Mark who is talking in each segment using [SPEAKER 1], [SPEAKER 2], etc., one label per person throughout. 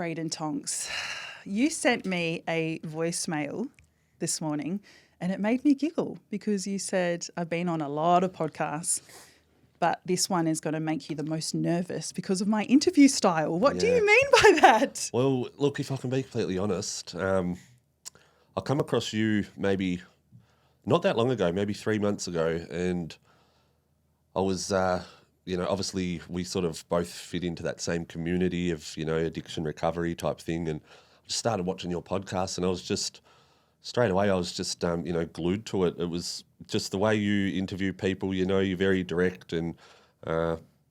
[SPEAKER 1] Braiden Tonks, you sent me a voicemail this morning and it made me giggle because you said, I've been on a lot of podcasts, but this one is going to make you the most nervous because of my interview style. What do you mean by that?
[SPEAKER 2] Well, look, if I can be completely honest, I come across you maybe not that long ago, maybe 3 months ago, and I was, obviously we sort of both fit into that same community of, addiction recovery type thing, and I just started watching your podcast, and I was just, straight away, I was just, glued to it. It was just the way you interview people, you're very direct and,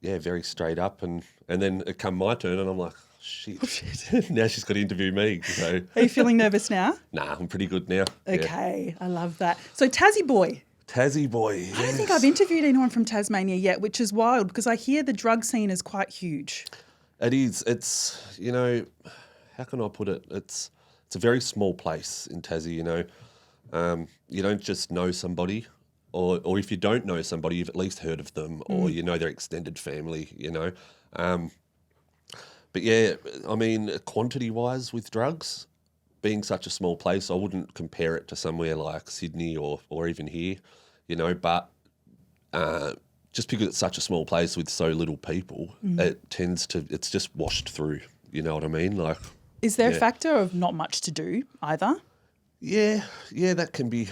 [SPEAKER 2] very straight up, and then it come my turn, and I'm like, shit. Now she's got to interview me. So.
[SPEAKER 1] Are you feeling nervous now?
[SPEAKER 2] Nah, I'm pretty good now.
[SPEAKER 1] Okay, yeah. I love that. So Tassie boy.
[SPEAKER 2] Tassie boy, yes.
[SPEAKER 1] I don't think I've interviewed anyone from Tasmania yet, which is wild because I hear the drug scene is quite huge.
[SPEAKER 2] It is. It's, how can I put it? It's a very small place in Tassie, you don't just know somebody, or if you don't know somebody, you've at least heard of them, or you know their extended family, But yeah, I mean, quantity-wise with drugs, being such a small place, I wouldn't compare it to somewhere like Sydney or even here, but just because it's such a small place with so little people, it's just washed through, you know what I mean? Like,
[SPEAKER 1] is there a factor of not much to do either? Yeah,
[SPEAKER 2] that can be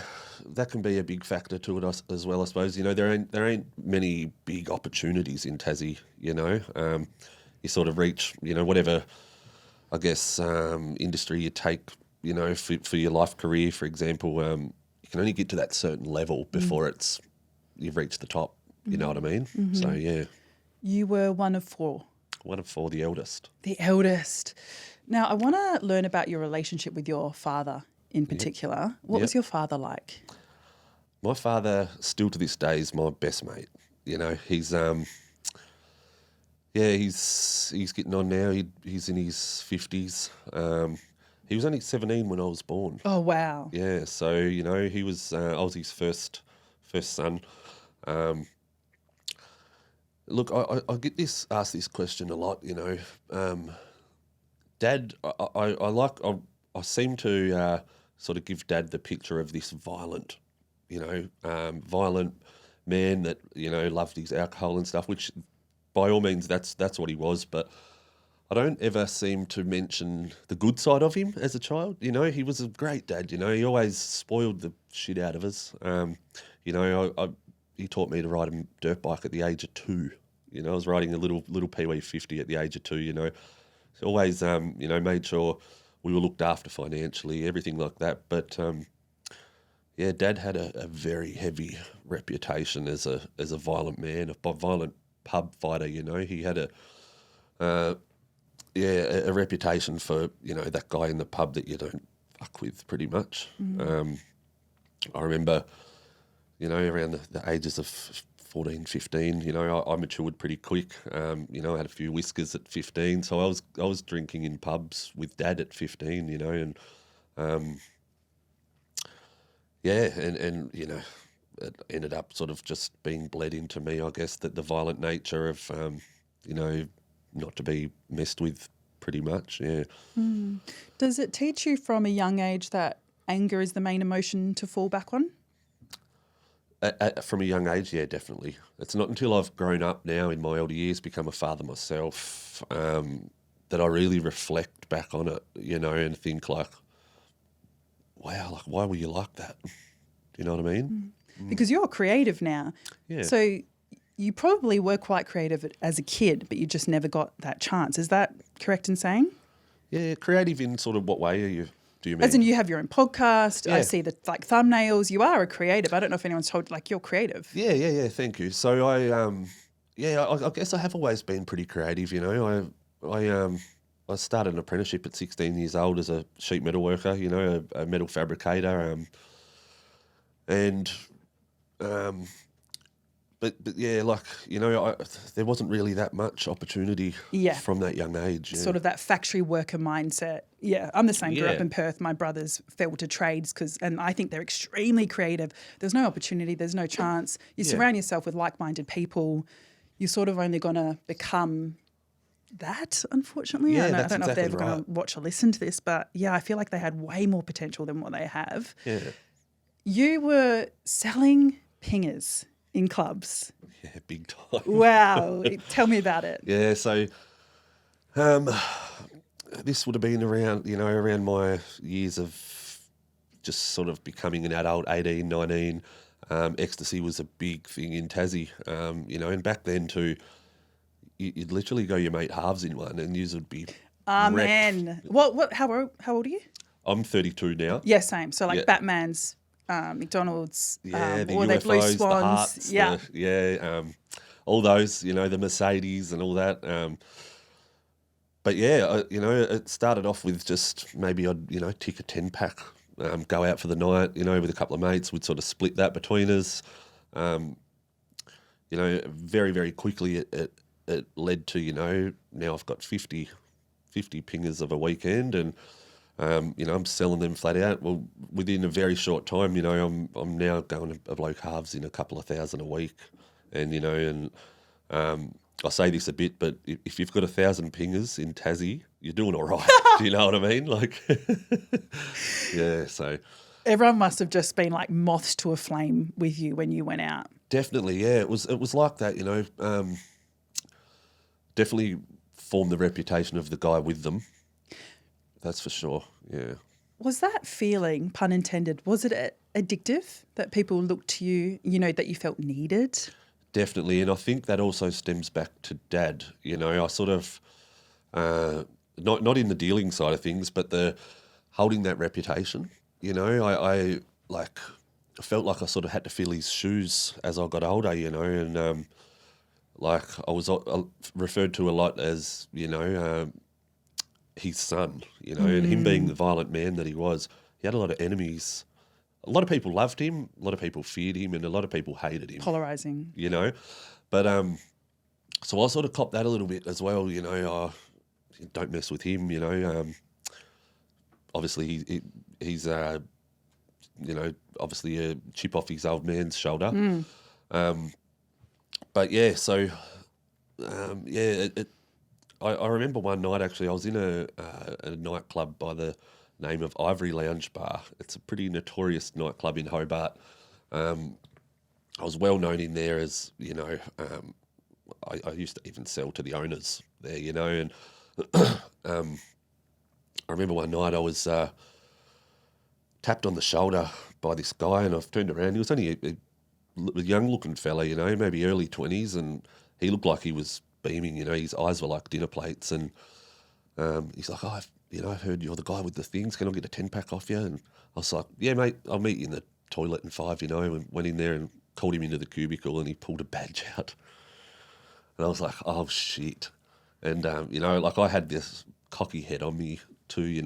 [SPEAKER 2] a big factor to it as well, I suppose. There ain't many big opportunities in Tassie, You sort of reach, whatever, I guess, industry you take, for your life career, for example, you can only get to that certain level before you've reached the top, you know what I mean? Mm-hmm. So, yeah.
[SPEAKER 1] You were one of four.
[SPEAKER 2] One of four, the eldest.
[SPEAKER 1] The eldest. Now, I want to learn about your relationship with your father in particular. What was your father like?
[SPEAKER 2] My father, still to this day, is my best mate. He's... he's getting on now. He's in his 50s. He was only 17 when I was born.
[SPEAKER 1] Oh, wow.
[SPEAKER 2] Yeah, so, he was, I was his first son. Look, I get asked this question a lot, Dad, I seem to sort of give Dad the picture of this violent man that, loved his alcohol and stuff, which... by all means, that's what he was, but I don't ever seem to mention the good side of him as a child. He was a great dad. He always spoiled the shit out of us. He taught me to ride a dirt bike at the age of 2. I was riding a little Pee-wee 50 at the age of 2. So always, made sure we were looked after financially, everything like that. But Dad had a very heavy reputation as a violent man, a violent pub fighter. He had a reputation for that guy in the pub that you don't fuck with, pretty much. I remember around the ages of 14, 15, I matured pretty quick. I had a few whiskers at 15, so I was drinking in pubs with Dad at 15, and it ended up sort of just being bled into me, I guess, that the violent nature of, not to be messed with, pretty much, yeah.
[SPEAKER 1] Does it teach you from a young age that anger is the main emotion to fall back on?
[SPEAKER 2] From a young age, yeah, definitely. It's not until I've grown up now in my older years, become a father myself, that I really reflect back on it, and think like, wow, like, why were you like that? You know what I mean?
[SPEAKER 1] Because you're creative now.
[SPEAKER 2] Yeah.
[SPEAKER 1] So you probably were quite creative as a kid, but you just never got that chance. Is that correct in saying?
[SPEAKER 2] Yeah, creative in sort of what way do you mean?
[SPEAKER 1] As in you have your own podcast. Yeah. I see the thumbnails. You are a creative. I don't know if anyone's told you're creative.
[SPEAKER 2] Yeah. Thank you. So I guess I have always been pretty creative. I started an apprenticeship at 16 years old as a sheet metal worker. A metal fabricator. But yeah, there wasn't really that much opportunity from that young age. Yeah.
[SPEAKER 1] Sort of that factory worker mindset. Yeah, I'm the same. Grew up in Perth. My brothers fell to trades and I think they're extremely creative. There's no opportunity. There's no chance. You surround yourself with like-minded people. You're sort of only going to become that, unfortunately.
[SPEAKER 2] Yeah,
[SPEAKER 1] I
[SPEAKER 2] that's
[SPEAKER 1] don't know if they're ever
[SPEAKER 2] exactly
[SPEAKER 1] going to watch or listen to this, but yeah, I feel like they had way more potential than what they have.
[SPEAKER 2] Yeah.
[SPEAKER 1] You were selling pingers in clubs.
[SPEAKER 2] Yeah, big time.
[SPEAKER 1] Wow. Tell me about it.
[SPEAKER 2] Yeah, so this would have been around my years of just sort of becoming an adult, 18, 19. Ecstasy was a big thing in Tassie, and back then too, you'd literally go your mate halves in one and you would be
[SPEAKER 1] Amen. How old are you?
[SPEAKER 2] I'm 32 now.
[SPEAKER 1] Yeah, same. So like
[SPEAKER 2] Yeah.
[SPEAKER 1] Batman's, McDonald's,
[SPEAKER 2] Yeah, the
[SPEAKER 1] or
[SPEAKER 2] UFOs,
[SPEAKER 1] they blue swans.
[SPEAKER 2] the hearts,
[SPEAKER 1] Yeah.
[SPEAKER 2] all those, the Mercedes and all that. But yeah, it started off with just maybe I'd, tick a 10-pack, go out for the night, with a couple of mates. We'd sort of split that between us. Very, very quickly it led to, now I've got 50 pingers of a weekend and, I'm selling them flat out. Well, within a very short time, I'm now going to bloke halves in a couple of thousand a week. And, I say this a bit, but if you've got 1,000 pingers in Tassie, you're doing all right. Do you know what I mean? Like, yeah, so.
[SPEAKER 1] Everyone must have just been like moths to a flame with you when you went out.
[SPEAKER 2] Definitely, yeah. It was like that, definitely formed the reputation of the guy with them. That's for sure, yeah.
[SPEAKER 1] Was that feeling, pun intended, was it addictive that people looked to you, that you felt needed?
[SPEAKER 2] Definitely, and I think that also stems back to Dad. I sort of, not in the dealing side of things, but the holding that reputation. I felt like I sort of had to fill his shoes as I got older, and I was referred to a lot as, his son, and him being the violent man that he was, he had a lot of enemies. A lot of people loved him, a lot of people feared him, and a lot of people hated him.
[SPEAKER 1] Polarising.
[SPEAKER 2] But so I sort of copped that a little bit as well, don't mess with him, obviously he's obviously a chip off his old man's shoulder. But yeah, so I remember one night actually I was in a nightclub by the name of Ivory Lounge Bar. It's a pretty notorious nightclub in Hobart. I was well known in there as, I used to even sell to the owners there, and I remember one night I was tapped on the shoulder by this guy and I've turned around. He was only a young-looking fella, maybe early 20s, and he looked like he was beaming, his eyes were like dinner plates, and he's like, I've heard you're the guy with the things. Can I get a 10-pack off you? And I was like, yeah, mate, I'll meet you in the toilet in 5, and went in there and called him into the cubicle and he pulled a badge out. And I was like, oh, shit. And, I had this cocky head on me too,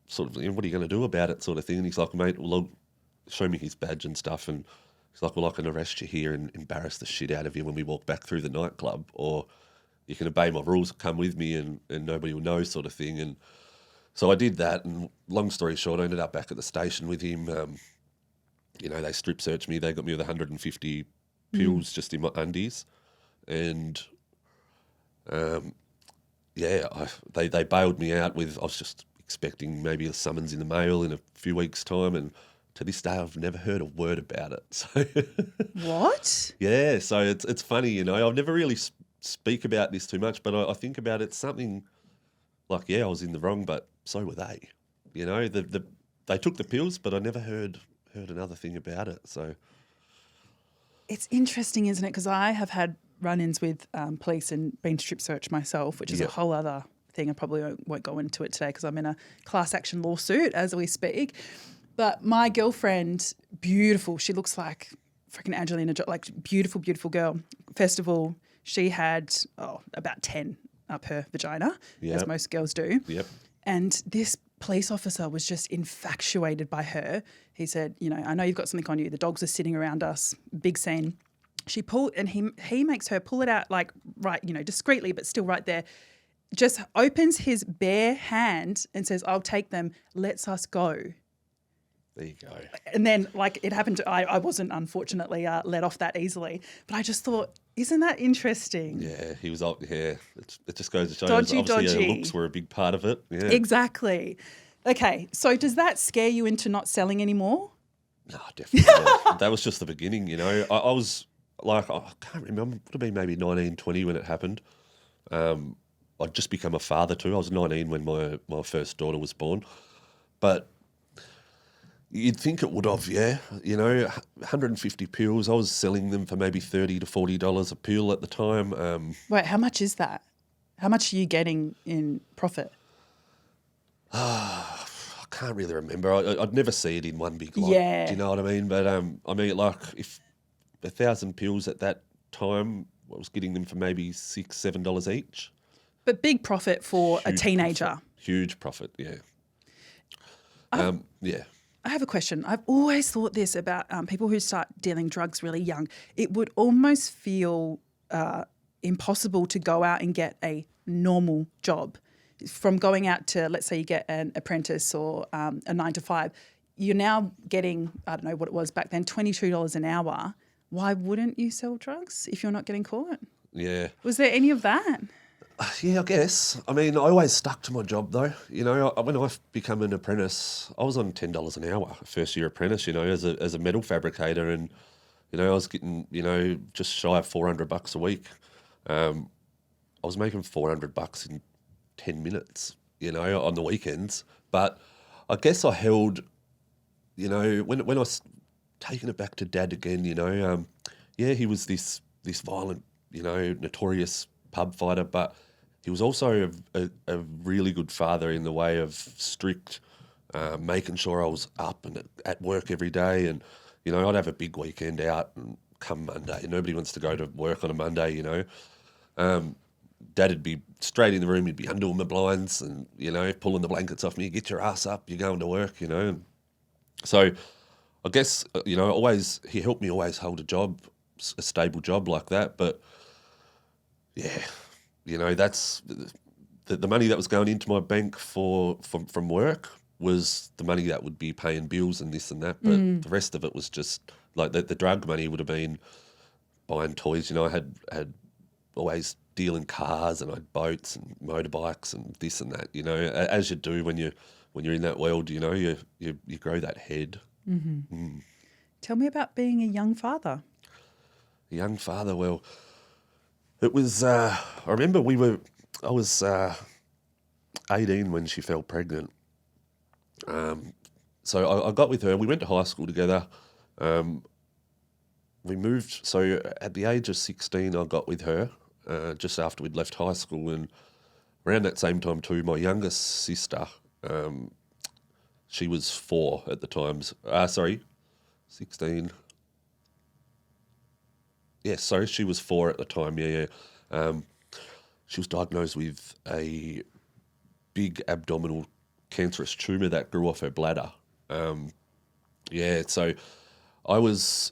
[SPEAKER 2] sort of, what are you going to do about it sort of thing? And he's like, mate, well, show me his badge and stuff. And he's like, well, I can arrest you here and embarrass the shit out of you when we walk back through the nightclub, or you can obey my rules, come with me and nobody will know sort of thing. And so I did that, and long story short, I ended up back at the station with him. They strip searched me. They got me with 150 pills just in my undies. And, they bailed me out with, I was just expecting maybe a summons in the mail in a few weeks' time, and to this day I've never heard a word about it. So
[SPEAKER 1] What?
[SPEAKER 2] Yeah, so it's funny, I've never really speak about this too much, but I think about it something like, yeah, I was in the wrong, but so were they. They took the pills, but I never heard another thing about it. So
[SPEAKER 1] it's interesting, isn't it? Because I have had run-ins with police and been strip searched myself, which is a whole other thing. I probably won't go into it today because I'm in a class action lawsuit as we speak. But my girlfriend, beautiful, she looks like freaking Angelina Jolie, like beautiful, beautiful girl. Festival, she had about 10 up her vagina, as most girls do.
[SPEAKER 2] Yep.
[SPEAKER 1] And this police officer was just infatuated by her. He said, I know you've got something on you. The dogs are sitting around us. Big scene. She pulled, and he makes her pull it out like right, discreetly, but still right there. Just opens his bare hand and says, I'll take them. Lets us go.
[SPEAKER 2] There you go.
[SPEAKER 1] And then, it happened. I wasn't, unfortunately, let off that easily. But I just thought, Isn't that interesting?
[SPEAKER 2] Yeah, he was up. Yeah, it just goes to show.
[SPEAKER 1] Dodgy,
[SPEAKER 2] Obviously,
[SPEAKER 1] dodgy.
[SPEAKER 2] looks were a big part of it. Yeah.
[SPEAKER 1] Exactly. Okay, so does that scare you into not selling anymore?
[SPEAKER 2] No, definitely not. That was just the beginning, you know. I was like, I can't remember, it would have been maybe 19, 20 when it happened. I'd just become a father too. I was 19 when my first daughter was born. But you'd think it would have, yeah. You know, 150 pills, I was selling them for maybe $30 to $40 a pill at the time.
[SPEAKER 1] Wait, how much is that? How much are you getting in profit?
[SPEAKER 2] I can't really remember. I'd never see it in one big lot.
[SPEAKER 1] Yeah.
[SPEAKER 2] Do you know what I mean? But I mean, like if 1,000 pills at that time, I was getting them for maybe $6, $7 each.
[SPEAKER 1] But big profit for a
[SPEAKER 2] Huge
[SPEAKER 1] teenager.
[SPEAKER 2] profit. Huge profit, yeah. Yeah.
[SPEAKER 1] I have a question. I've always thought this about people who start dealing drugs really young. It would almost feel impossible to go out and get a normal job. From going out to, let's say you get an apprentice or a 9 to 5, you're now getting, I don't know what it was back then, $22 an hour. Why wouldn't you sell drugs if you're not getting caught?
[SPEAKER 2] Yeah.
[SPEAKER 1] Was there any of that?
[SPEAKER 2] Yeah, I guess. I mean, I always stuck to my job though. You know, when I became an apprentice, I was on $10 an hour, first year apprentice, you know, as a metal fabricator, and, you know, I was getting, you know, just shy of $400 a week. I was making $400 in 10 minutes, you know, on the weekends. But I guess I held, you know, when I was taking it back to Dad again, you know, yeah, he was this violent, you know, notorious pub fighter, but he was also a really good father in the way of strict, making sure I was up and at work every day. And, you know, I'd have a big weekend out and come Monday. Nobody wants to go to work on a Monday, you know. Dad would be straight in the room, he'd be undoing the blinds and, you know, pulling the blankets off me, get your ass up, you're going to work, you know. And so I guess, you know, he helped me always hold a job, a stable job like that. But yeah, you know, that's the money that was going into my bank from work was the money that would be paying bills and this and that. But the rest of it was just like the drug money would have been buying toys. You know, I had always dealing cars and I had boats and motorbikes and this and that. You know, as you do when you're in that world. You know, you grow that head.
[SPEAKER 1] Tell me about being a young father.
[SPEAKER 2] A young father. Well, it was. I remember I was 18 when she fell pregnant. So I got with her. We went to high school together. We moved. So at the age of 16, I got with her just after we'd left high school, and around that same time too, my youngest sister. She was 4 at the time. 16. Yeah, sorry, she was 4 at the time. Yeah. She was diagnosed with a big abdominal cancerous tumour that grew off her bladder. So I was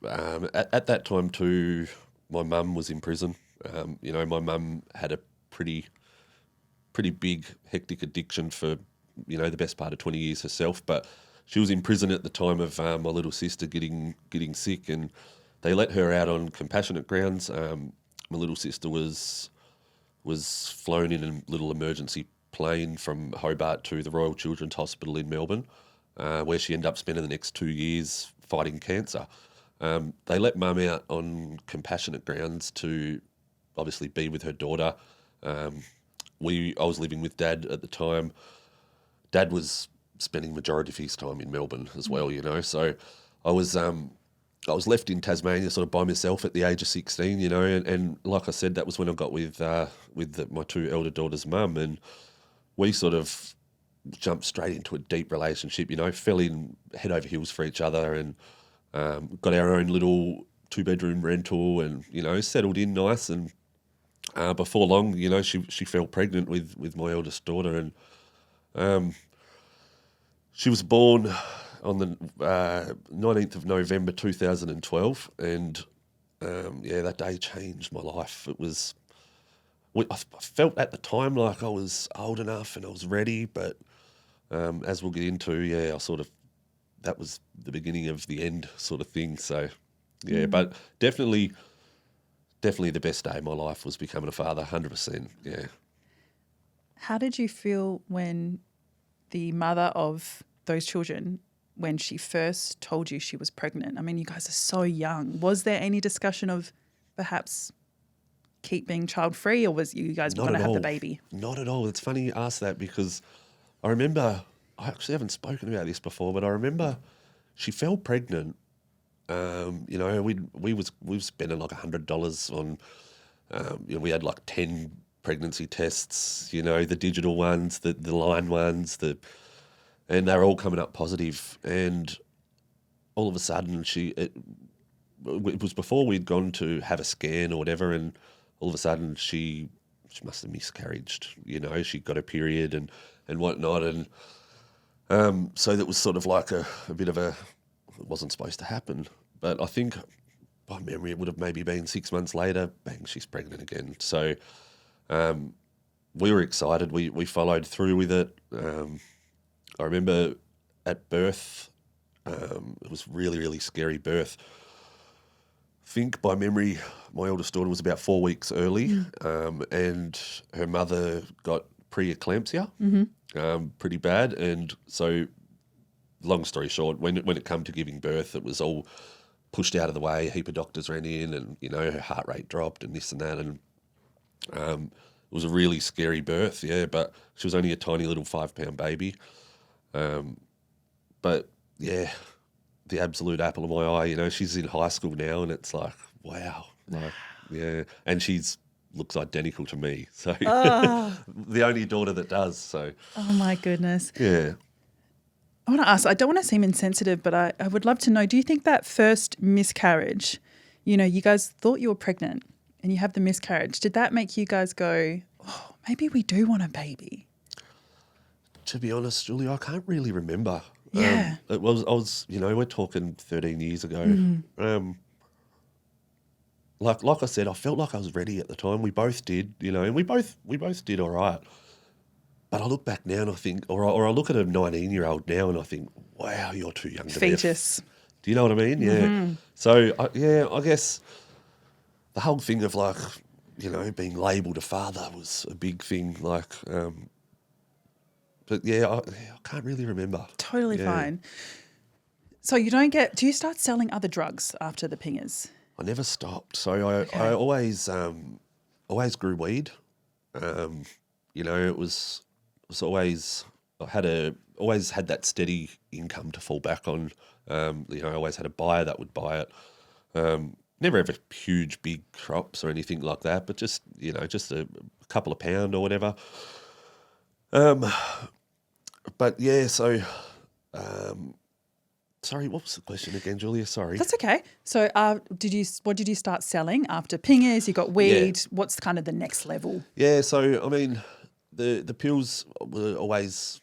[SPEAKER 2] at that time too. My mum was in prison. You know, my mum had a pretty big hectic addiction for, you know, the best part of 20 years herself. But she was in prison at the time of my little sister getting sick, and they let her out on compassionate grounds. My little sister was flown in a little emergency plane from Hobart to the Royal Children's Hospital in Melbourne, where she ended up spending the next 2 years fighting cancer. They let mum out on compassionate grounds to obviously be with her daughter. I was living with Dad at the time. Dad was spending majority of his time in Melbourne as well, you know. So I was left in Tasmania sort of by myself at the age of 16, you know, and like I said, that was when I got with my 2 elder daughters' mum, and we sort of jumped straight into a deep relationship, you know, fell in head over heels for each other, and got our own little 2-bedroom rental, and, you know, settled in nice. And before long, you know, she fell pregnant with my eldest daughter, and she was born on the 19th of November 2012, and that day changed my life. It was, I felt at the time like I was old enough and I was ready, but as we'll get into, that was the beginning of the end sort of thing. So, but definitely definitely the best day of my life was becoming a father, 100%, yeah.
[SPEAKER 1] How did you feel when the mother of those children, when she first told you she was pregnant? I mean, you guys are so young. Was there any discussion of perhaps keep being child-free, or was you guys
[SPEAKER 2] Not
[SPEAKER 1] going to
[SPEAKER 2] at
[SPEAKER 1] have the
[SPEAKER 2] all.
[SPEAKER 1] baby?
[SPEAKER 2] Not at all. It's funny you ask that because I remember, I actually haven't spoken about this before, but I remember she fell pregnant. We was spending like $100 on, we had like 10 pregnancy tests, the digital ones, the line ones, and they were all coming up positive. And all of a sudden it was before we'd gone to have a scan or whatever, and all of a sudden she must have miscarried. She got a period and whatnot, and so that was sort of like a bit of it wasn't supposed to happen. But I think by memory it would have maybe been 6 months later, bang, she's pregnant again. So we were excited. We followed through with it. I remember at birth, it was really, really scary birth. I think by memory, my eldest daughter was about 4 weeks early, and her mother got preeclampsia, pretty bad. And so, long story short, when it came to giving birth, it was all pushed out of the way. A heap of doctors ran in, and her heart rate dropped, and this and that, and it was a really scary birth. Yeah, but she was only a tiny little 5-pound baby. But yeah, the absolute apple of my eye. She's in high school now, and it's like, wow, yeah, and looks identical to me. So the only daughter that does. So
[SPEAKER 1] Oh my goodness.
[SPEAKER 2] yeah.
[SPEAKER 1] I want to ask, I don't want to seem insensitive, but I would love to know, do you think that first miscarriage, you guys thought you were pregnant and you have the miscarriage, did that make you guys go, oh, maybe we do want a baby?
[SPEAKER 2] To be honest, Julie, I can't really remember.
[SPEAKER 1] Yeah.
[SPEAKER 2] I was, we're talking 13 years ago. Like I said, I felt like I was ready at the time. We both did, and we both did all right. But I look back now and I think, or I look at a 19-year-old now and I think, wow, you're too young to be
[SPEAKER 1] Fetus.
[SPEAKER 2] Do you know what I mean? Yeah. So, I guess the whole thing of like, being labelled a father was a big thing. Like, but yeah, I can't really remember.
[SPEAKER 1] Totally fine. So do you start selling other drugs after the pingers?
[SPEAKER 2] I never stopped. So I always grew weed. It was always, always had that steady income to fall back on. I always had a buyer that would buy it. Never ever huge big crops or anything like that, but just a couple of pound or whatever. But yeah, so sorry, what was the question again, Julia? Sorry.
[SPEAKER 1] That's okay. So what did you start selling after pingers? You got weed.
[SPEAKER 2] Yeah.
[SPEAKER 1] What's kind of the next level?
[SPEAKER 2] Yeah, so I mean, the pills were always,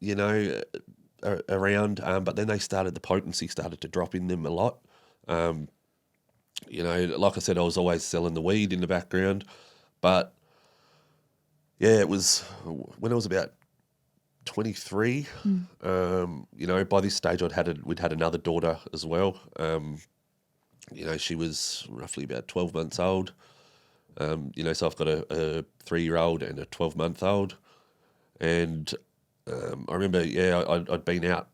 [SPEAKER 2] around, but then the potency started to drop in them a lot. Like I said, I was always selling the weed in the background, but yeah, it was when I was about 23. By this stage we'd had another daughter as well. She was roughly about 12 months old. So I've got a 3-year-old and a 12-month-old. And I remember, I'd been out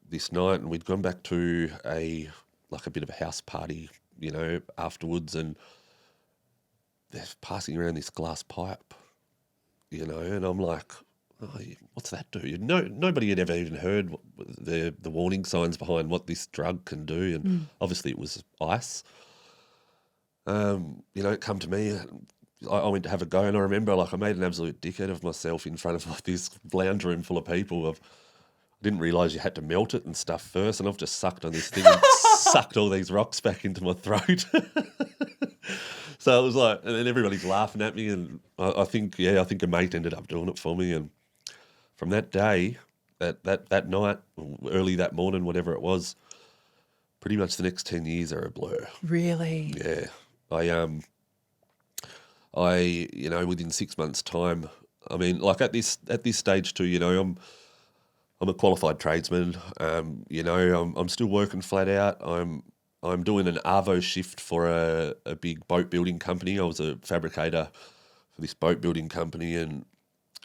[SPEAKER 2] this night and we'd gone back to a bit of a house party, afterwards, and they're passing around this glass pipe, and I'm like, oh, what's that do? Nobody had ever even heard the warning signs behind what this drug can do, and obviously it was ice. It come to me. I went to have a go, and I remember I made an absolute dickhead of myself in front of this lounge room full of people. I didn't realise you had to melt it and stuff first, and I've just sucked on this thing and sucked all these rocks back into my throat. So it was like, and then everybody's laughing at me, and I think a mate ended up doing it for me, and from that day, that night, early that morning, whatever it was, pretty much the next 10 years are a blur.
[SPEAKER 1] Really?
[SPEAKER 2] Yeah. Within 6 months' time, I mean, at this stage too, I'm a qualified tradesman. I'm still working flat out. I'm I'm doing an Arvo shift for a big boat building company. I was a fabricator for this boat building company, and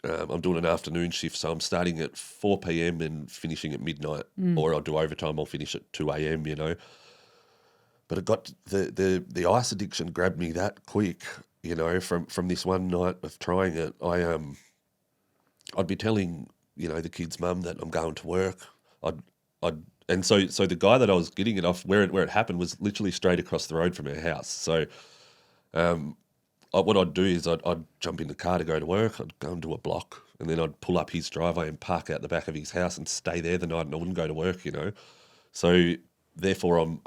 [SPEAKER 2] I'm doing an afternoon shift, so I'm starting at 4 p.m. and finishing at midnight, or I'll do overtime. I'll finish at 2 a.m. But it got the ice addiction grabbed me that quick, from this one night of trying it. I'd be telling the kid's mum that I'm going to work. And so the guy that I was getting it off, where it happened, was literally straight across the road from our house. So what I'd do is I'd jump in the car to go to work. I'd go into a block, and then I'd pull up his driveway and park out the back of his house and stay there the night, and I wouldn't go to work. So therefore I'm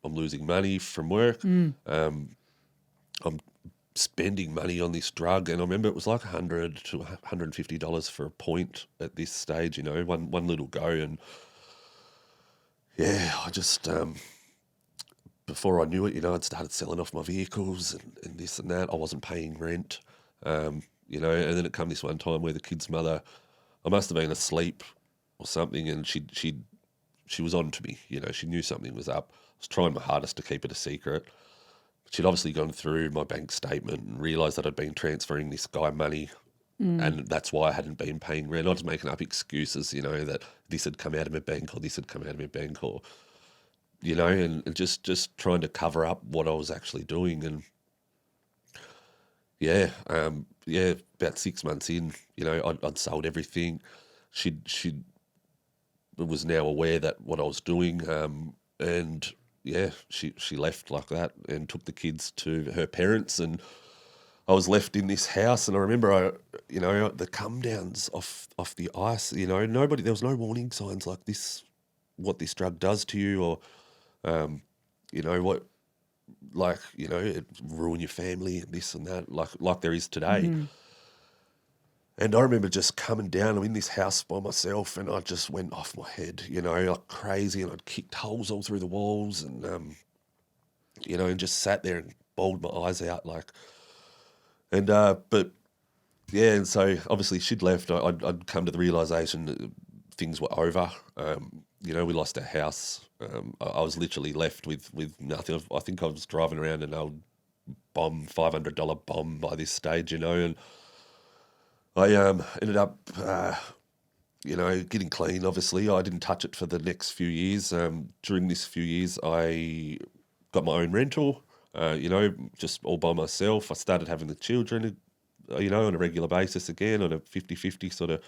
[SPEAKER 2] losing money from work. I'm spending money on this drug, and I remember it was like $100 to $150 for a point at this stage. One little go, and yeah, I just before I knew it, I'd started selling off my vehicles and this and that. I wasn't paying rent, and then it come this one time where the kid's mother, I must have been asleep or something, and she was on to me. She knew something was up. I was trying my hardest to keep it a secret. But she'd obviously gone through my bank statement and realised that I'd been transferring this guy money, and that's why I hadn't been paying rent. I was making up excuses, that this had come out of my bank or this had come out of my bank, or and just trying to cover up what I was actually doing. And about 6 months in, I'd sold everything. She was now aware that what I was doing, and she left like that and took the kids to her parents, and I was left in this house. And I remember the come downs off the ice. There was no warning signs like this, what this drug does to you, or it ruin your family and this and that, like there is today. And I remember just coming down. I'm in this house by myself, and I just went off my head, like crazy, and I'd kicked holes all through the walls, and and just sat there and bawled my eyes out, and so obviously she'd left. I'd come to the realisation that things were over. We lost our house. I was literally left with nothing. I think I was driving around an old $500 bomb by this stage, and I ended up, getting clean. Obviously, I didn't touch it for the next few years. During this few years, I got my own rental, just all by myself. I started having the children, on a regular basis again, on a 50-50 sort of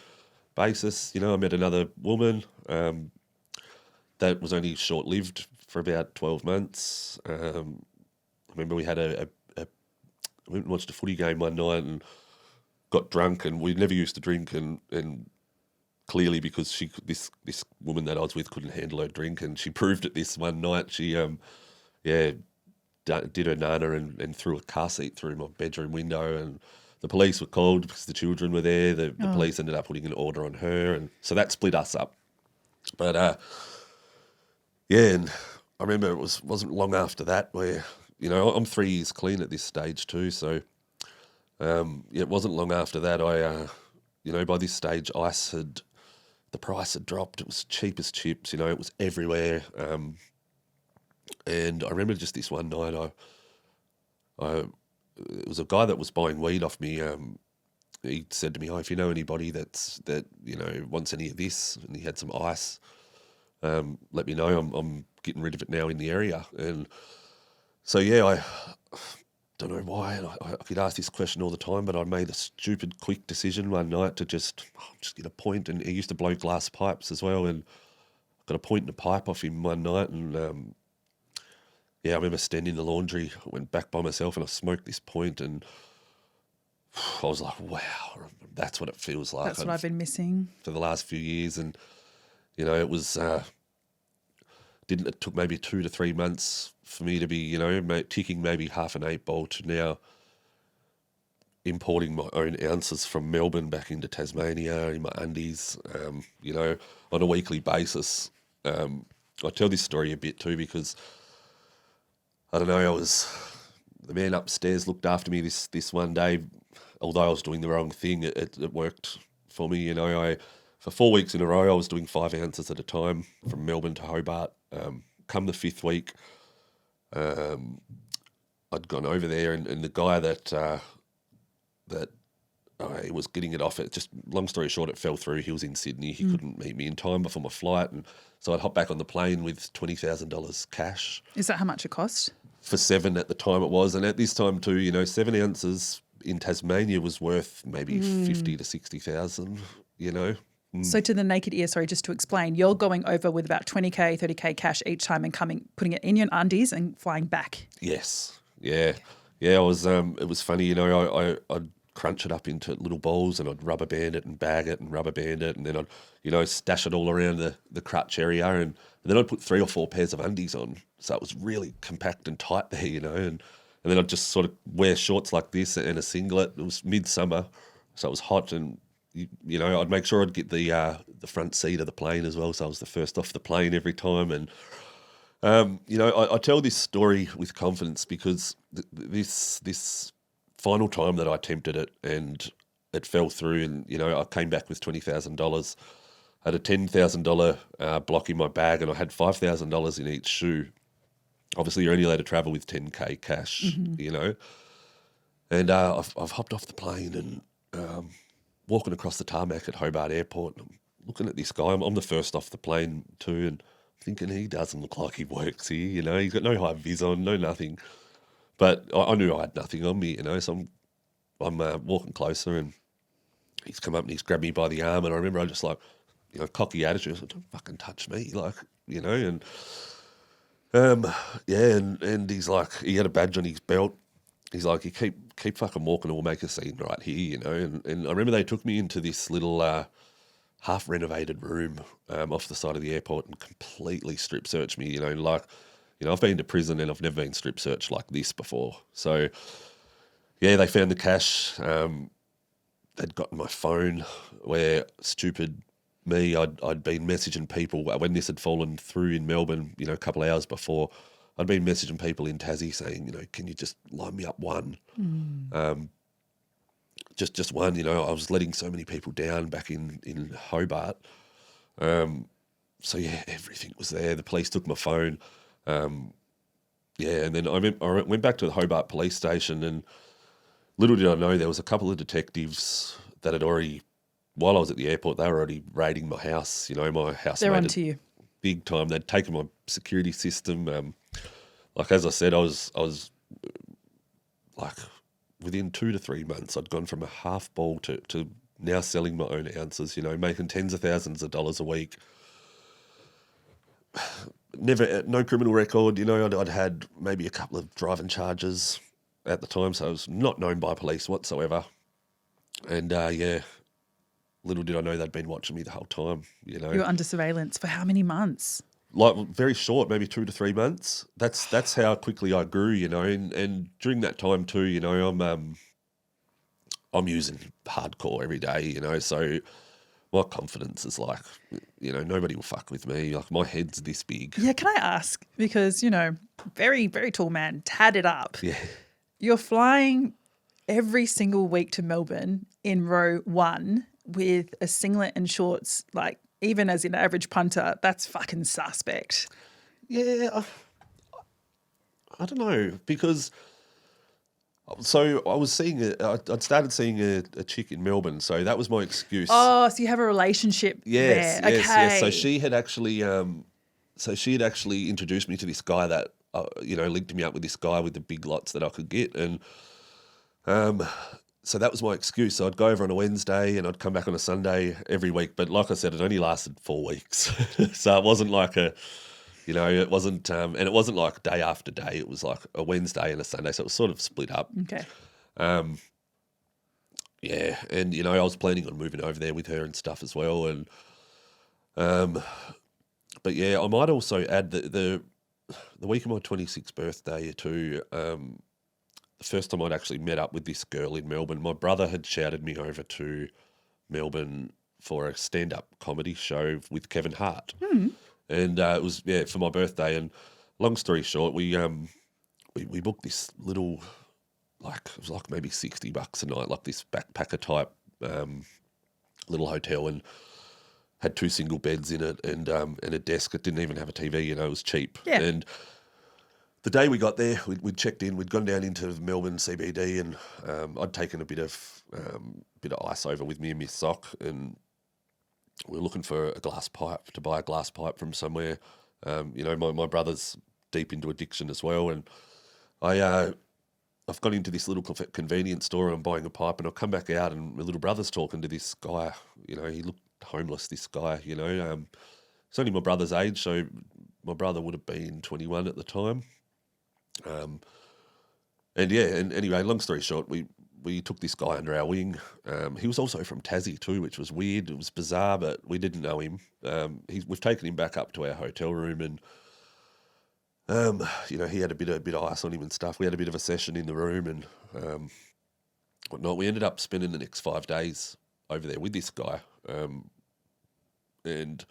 [SPEAKER 2] basis. I met another woman that was only short-lived for about 12 months. I remember we had we went and watched a footy game one night and got drunk, and we never used to drink, and clearly because this woman that I was with couldn't handle her drink, and she proved it this one night. She did her nana and threw a car seat through my bedroom window, and the police were called because the children were there. The police ended up putting an order on her, and so that split us up. But and I remember it wasn't long after that where I'm 3 years clean at this stage too, so. It wasn't long after that by this stage, the price had dropped. It was cheap as chips, it was everywhere. And I remember just this one night, it was a guy that was buying weed off me. He said to me, "Oh, if you know anybody that wants any of this," and he had some ice, let me know. I'm getting rid of it now in the area. And so I don't know why, and I could ask this question all the time, but I made a stupid quick decision one night to just get a point. And he used to blow glass pipes as well, and got a point in a pipe off him one night. And I remember standing in the laundry. I went back by myself and I smoked this point, and I was like, wow, that's what it feels like.
[SPEAKER 1] That's what I've been missing
[SPEAKER 2] for the last few years. And it was it took maybe 2 to 3 months for me to be, ticking maybe half an 8 ball to now importing my own ounces from Melbourne back into Tasmania in my undies, on a weekly basis. I tell this story a bit too because, I don't know, the man upstairs looked after me this one day. Although I was doing the wrong thing, it worked for me. For 4 weeks in a row, I was doing 5 ounces at a time from Melbourne to Hobart. Come the 5th week, I'd gone over there, and the guy that I was getting it off. It just, long story short, it fell through. He was in Sydney. He couldn't meet me in time before my flight, and so I'd hop back on the plane with $20,000 cash.
[SPEAKER 1] Is that how much it cost?
[SPEAKER 2] For 7 at the time it was, and at this time too, 7 ounces in Tasmania was worth maybe 50 to 60,000.
[SPEAKER 1] So to the naked ear, sorry, just to explain, you're going over with about 20K, 30K cash each time and putting it in your undies and flying back.
[SPEAKER 2] Yes, yeah, yeah. I was. It was funny, I'd crunch it up into little balls, and I'd rubber band it and bag it and rubber band it, and then I'd stash it all around the crutch area, and then I'd put 3 or 4 pairs of undies on, so it was really compact and tight there, and then I'd just sort of wear shorts like this and a singlet. It was midsummer, so it was hot, and I'd make sure I'd get the front seat of the plane as well, so I was the first off the plane every time, and I tell this story with confidence because this final time that I attempted it and it fell through, and I came back with $20,000. I had a $10,000 block in my bag, and I had $5,000 in each shoe. Obviously, you're only allowed to travel with 10K cash, And I've hopped off the plane and walking across the tarmac at Hobart Airport, and I'm looking at this guy. I'm the first off the plane too, and thinking he doesn't look like he works here. He's got no high vis on, no nothing. But I knew I had nothing on me, so I'm walking closer, and he's come up and he's grabbed me by the arm, and I remember I just cocky attitude. I was like, don't fucking touch me, and and he's like, he had a badge on his belt. He's like, you keep fucking walking, or we'll make a scene right here, And I remember they took me into this little half renovated room off the side of the airport and completely strip searched me, I've been to prison and I've never been strip searched like this before. So, yeah, they found the cash. They'd gotten my phone, where stupid me, I'd been messaging people when this had fallen through in Melbourne, a couple of hours before. I'd been messaging people in Tassie saying, can you just line me up one? Just one, I was letting so many people down back in Hobart. So, yeah, everything was there. The police took my phone. And then I went back to the Hobart police station, and little did I know there was a couple of detectives that had already, while I was at the airport, they were already raiding my house. My house.
[SPEAKER 1] They're onto you.
[SPEAKER 2] Big time. They'd taken my security system. As I said, I was within 2 to 3 months, I'd gone from a half ball to now selling my own ounces, making tens of thousands of dollars a week. No criminal record, I'd had maybe a couple of driving charges at the time, so I was not known by police whatsoever. And little did I know they'd been watching me the whole time, You
[SPEAKER 1] were under surveillance for how many months?
[SPEAKER 2] Very short, maybe 2 to 3 months. That's how quickly I grew, and during that time too, I'm using hardcore every day, so my confidence is nobody will fuck with me. My head's this big.
[SPEAKER 1] Yeah, can I ask? Because, very, very tall man, tatted up.
[SPEAKER 2] Yeah.
[SPEAKER 1] You're flying every single week to Melbourne in row 1 with a singlet and shorts, even as an average punter, that's fucking suspect.
[SPEAKER 2] Yeah, I don't know, because... So I was I'd started seeing a chick in Melbourne, so that was my excuse.
[SPEAKER 1] Oh, so you have a relationship
[SPEAKER 2] yes,
[SPEAKER 1] there.
[SPEAKER 2] Yes,
[SPEAKER 1] okay.
[SPEAKER 2] yes. So she had actually introduced me to this guy that, linked me up with this guy with the big lots that I could get. And so that was my excuse. So I'd go over on a Wednesday and I'd come back on a Sunday every week. But like I said, it only lasted 4 weeks. So it wasn't like it wasn't, and it wasn't like day after day. It was like a Wednesday and a Sunday, so it was sort of split up.
[SPEAKER 1] Okay.
[SPEAKER 2] And I was planning on moving over there with her and stuff as well. And but yeah, I might also add that the week of my 26th birthday too. The first time I'd actually met up with this girl in Melbourne, my brother had shouted me over to Melbourne for a stand-up comedy show with Kevin Hart. And it was, for my birthday. And long story short, we booked this little, it was like maybe $60 a night, like this backpacker type little hotel, and had 2 single beds in it and a desk. It didn't even have a TV, it was cheap.
[SPEAKER 1] Yeah.
[SPEAKER 2] And the day we got there, we'd checked in. We'd gone down into Melbourne CBD, and I'd taken a bit of ice over with me in my sock, and we were looking for to buy a glass pipe from somewhere. My brother's deep into addiction as well, and I've got into this little convenience store and I'm buying a pipe, and I'll come back out and my little brother's talking to this guy. He looked homeless, this guy, he's only my brother's age, so my brother would have been 21 at the time. And anyway, long story short, we took this guy under our wing. He was also from Tassie too, which was weird. It was bizarre, but we didn't know him. We've taken him back up to our hotel room, and he had a bit of ice on him and stuff. We had a bit of a session in the room and whatnot. We ended up spending the next 5 days over there with this guy. And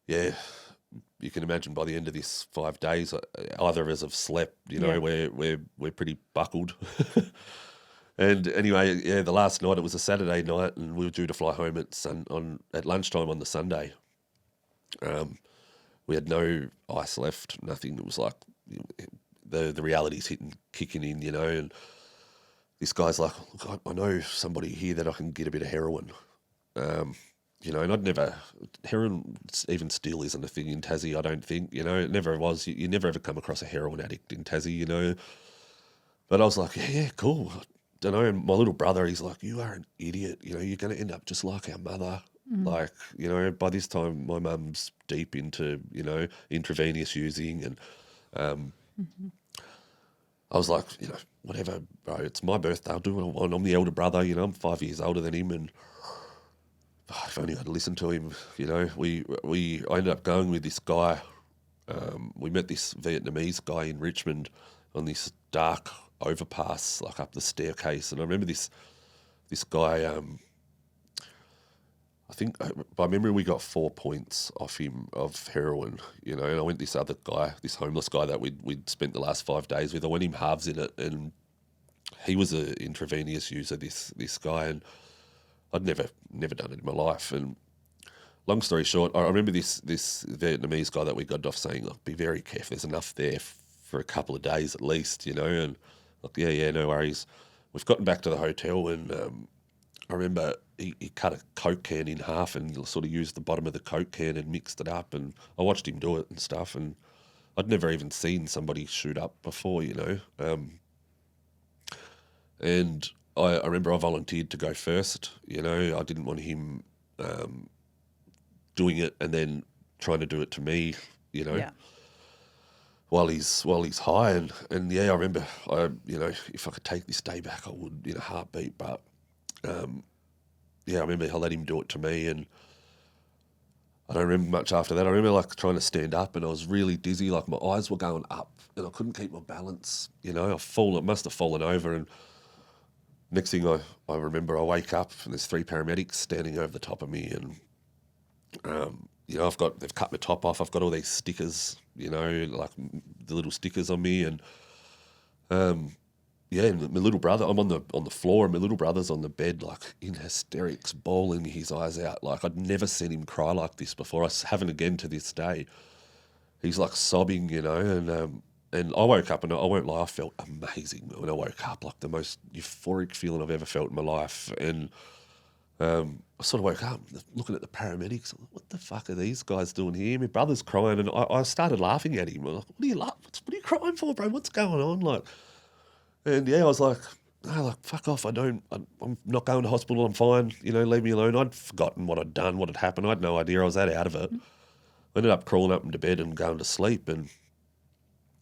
[SPEAKER 2] yeah, you can imagine by the end of this 5 days, either of us have slept. We're pretty buckled. And anyway, yeah, the last night, it was a Saturday night, and we were due to fly home at lunchtime on the Sunday. We had no ice left, nothing. It was like the reality's kicking in, and this guy's like, look, I know somebody here that I can get a bit of heroin. And heroin even still isn't a thing in Tassie, I don't think, it never was. You never ever come across a heroin addict in Tassie, But I was like, yeah, cool. I don't know, and my little brother, he's like, you are an idiot, you're going to end up just like our mother. Like, by this time my mum's deep into, intravenous using, and I was like, whatever, bro, it's my birthday, I'll do what I want. I'm the elder brother, I'm 5 years older than him, and if only I'd listened to him, I ended up going with this guy. We met this Vietnamese guy in Richmond on this dark overpass, like up the staircase, and I remember this guy, I think by memory we got 4 points off him of heroin, and I went this other guy, this homeless guy that we'd spent the last 5 days with, I went him halves in it, and he was an intravenous user, this guy, and I'd never done it in my life. And long story short, I remember this Vietnamese guy that we got off saying, look, be very careful, there's enough there for a couple of days at least, and like, yeah, no worries. We've gotten back to the hotel, and I remember he cut a Coke can in half and sort of used the bottom of the Coke can and mixed it up, and I watched him do it and stuff, and I'd never even seen somebody shoot up before, and I remember I volunteered to go first, I didn't want him doing it and then trying to do it to me,
[SPEAKER 1] Yeah.
[SPEAKER 2] while he's high, and yeah, I remember if I could take this day back, I would in a heartbeat, but I remember I let him do it to me, and I don't remember much after that. I remember like trying to stand up, and I was really dizzy, like my eyes were going up, and I couldn't keep my balance. It must have fallen over, and next thing I remember, I wake up and there's 3 paramedics standing over the top of me, and they've cut my top off. I've got all these stickers, like the little stickers on me, and and my little brother, I'm on the floor, and my little brother's on the bed, like in hysterics, bawling his eyes out. Like I'd never seen him cry like this before. I haven't again to this day. He's like sobbing, and I woke up, and I won't lie, I felt amazing when I woke up, like the most euphoric feeling I've ever felt in my life. And I sort of woke up looking at the paramedics. I'm like, what the fuck are these guys doing here? My brother's crying, and I started laughing at him. I'm like, what are you crying for, bro? What's going on? Like, and yeah, I was like, no, like, fuck off. I'm not going to hospital. I'm fine. Leave me alone. I'd forgotten what I'd done, what had happened. I had no idea. I was that out of it. I ended up crawling up into bed and going to sleep, and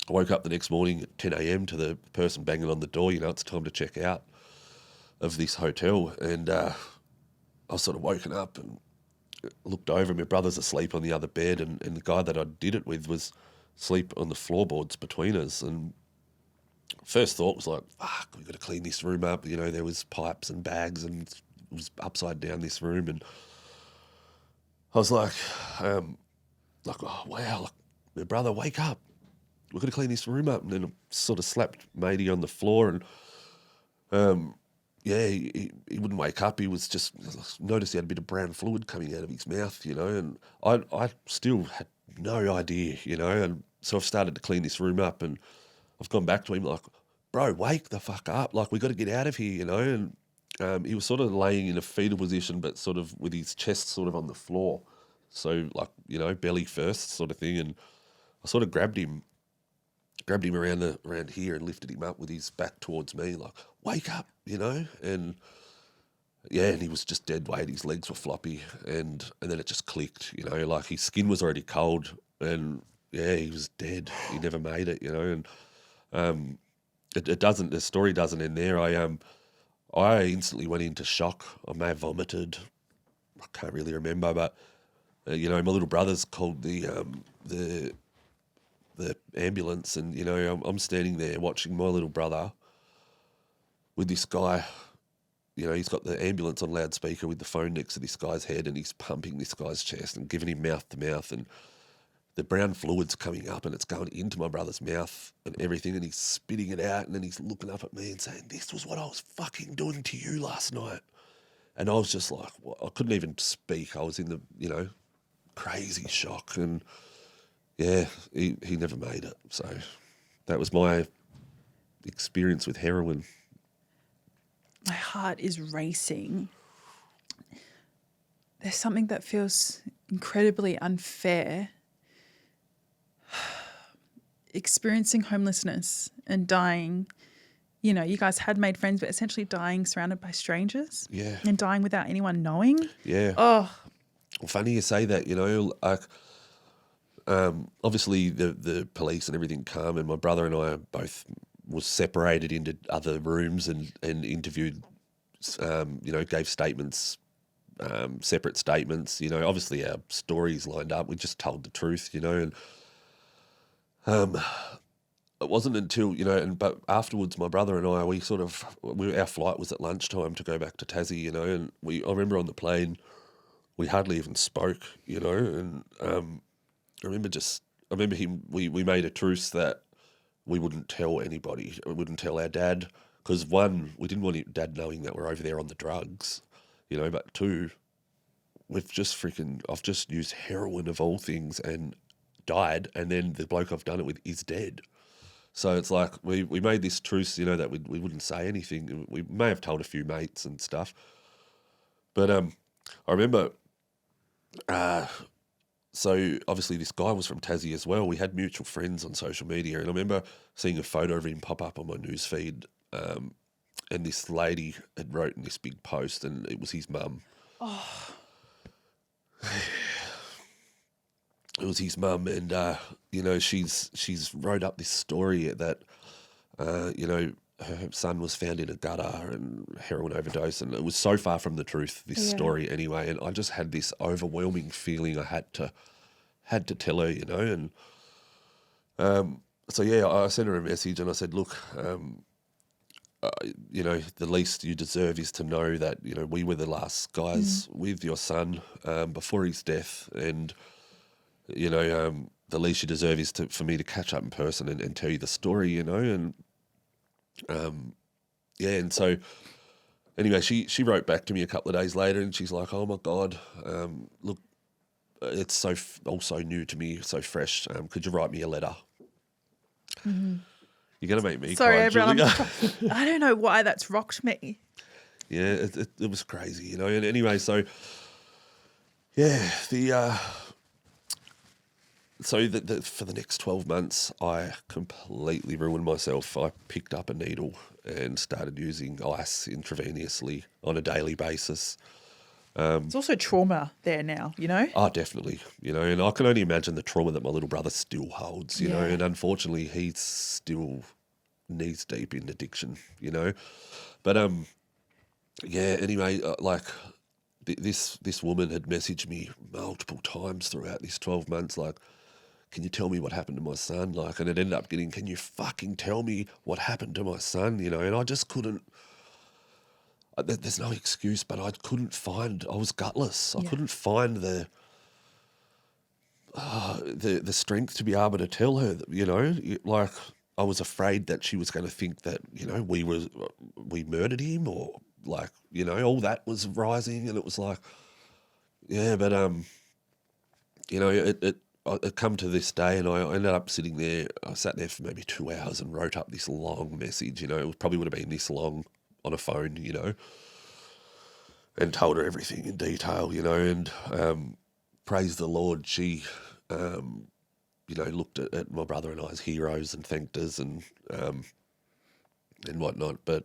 [SPEAKER 2] I woke up the next morning at 10 a.m. to the person banging on the door, it's time to check out of this hotel. And I was sort of woken up and looked over, and my brother's asleep on the other bed, and the guy that I did it with was asleep on the floorboards between us. And first thought was like, fuck, we've got to clean this room up. There was pipes and bags, and it was upside down, this room. And I was like, oh, wow, like, my brother, wake up. We're going to clean this room up. And then I sort of slapped matey on the floor, and he wouldn't wake up. He was just, noticed he had a bit of brown fluid coming out of his mouth, and I still had no idea, and so I've started to clean this room up, and I've gone back to him like, bro, wake the fuck up. Like, we got to get out of here, you know? And he was sort of laying in a fetal position, but sort of with his chest sort of on the floor. So, like, you know, belly first sort of thing. And I sort of grabbed him around here and lifted him up with his back towards me, like, wake up, you know? And yeah, and he was just dead weight. His legs were floppy, and then it just clicked, you know, like his skin was already cold, and yeah, he was dead. He never made it, you know. And the story doesn't end there. I instantly went into shock. I may have vomited. I can't really remember, but you know, my little brother's called the ambulance, and you know, I'm standing there watching my little brother with this guy. You know, he's got the ambulance on loudspeaker with the phone next to this guy's head, and he's pumping this guy's chest and giving him mouth to mouth, and the brown fluid's coming up and it's going into my brother's mouth and everything, and he's spitting it out, and then he's looking up at me and saying, this was what I was fucking doing to you last night. And I was just like, well, I couldn't even speak. I was in the, you know, crazy shock. And yeah, he never made it. So that was my experience with heroin.
[SPEAKER 1] My heart is racing. There's something that feels incredibly unfair. Experiencing homelessness and dying, you know, you guys had made friends, but essentially dying surrounded by strangers.
[SPEAKER 2] Yeah.
[SPEAKER 1] And dying without anyone knowing.
[SPEAKER 2] Yeah.
[SPEAKER 1] Oh.
[SPEAKER 2] Well, funny you say that, you know, like, obviously the police and everything come, and my brother and I both was separated into other rooms and interviewed, you know, gave statements, separate statements, you know, obviously our stories lined up. We just told the truth, you know, and it wasn't until, you know, but afterwards my brother and I, our flight was at lunchtime to go back to Tassie, you know, and I remember on the plane we hardly even spoke, you know, and I remember we made a truce that we wouldn't tell anybody. We wouldn't tell our dad because, one, we didn't want dad knowing that we're over there on the drugs, you know, but two, I've just used heroin of all things and died, and then the bloke I've done it with is dead. So it's like we made this truce, you know, that we wouldn't say anything. We may have told a few mates and stuff. But I remember, so obviously this guy was from Tassie as well. We had mutual friends on social media, and I remember seeing a photo of him pop up on my newsfeed, and this lady had wrote in this big post, and it was his mum. Oh. It was his mum, and you know, she's wrote up this story that you know, her son was found in a gutter and heroin overdose, and it was so far from the truth, this story anyway. And I just had this overwhelming feeling I had to tell her, you know. And so yeah, I sent her a message and I said, look, you know, the least you deserve is to know that, you know, we were the last guys with your son before his death, and you know, the least you deserve is for me to catch up in person and tell you the story, you know. And yeah, and so anyway, she wrote back to me a couple of days later, and she's like, oh my God, look, it's so also new to me, so fresh. Could you write me a letter? Mm-hmm. You're going to make me cry,
[SPEAKER 1] everyone,
[SPEAKER 2] Julia.
[SPEAKER 1] I don't know why that's rocked me.
[SPEAKER 2] Yeah, it was crazy, you know. And anyway, so yeah, so for the next 12 months, I completely ruined myself. I picked up a needle and started using ice intravenously on a daily basis.
[SPEAKER 1] It's also trauma there now, you know?
[SPEAKER 2] Oh, definitely, you know, and I can only imagine the trauma that my little brother still holds, you know, and unfortunately he's still knees deep in addiction, you know. But yeah, anyway, like this woman had messaged me multiple times throughout this 12 months, like, can you tell me what happened to my son? Like, and it ended up getting, can you fucking tell me what happened to my son? You know, and I just couldn't, there's no excuse, but I couldn't find, I was gutless. I couldn't find the strength to be able to tell her that, you know, like I was afraid that she was going to think that, you know, we murdered him, or like, you know, all that was rising, and it was like, yeah, but, you know, it come to this day, and I ended up sitting there. I sat there for maybe 2 hours and wrote up this long message. It probably would have been this long on a phone, and told her everything in detail, and praise the Lord, she, looked at my brother and I as heroes and thanked us and whatnot. But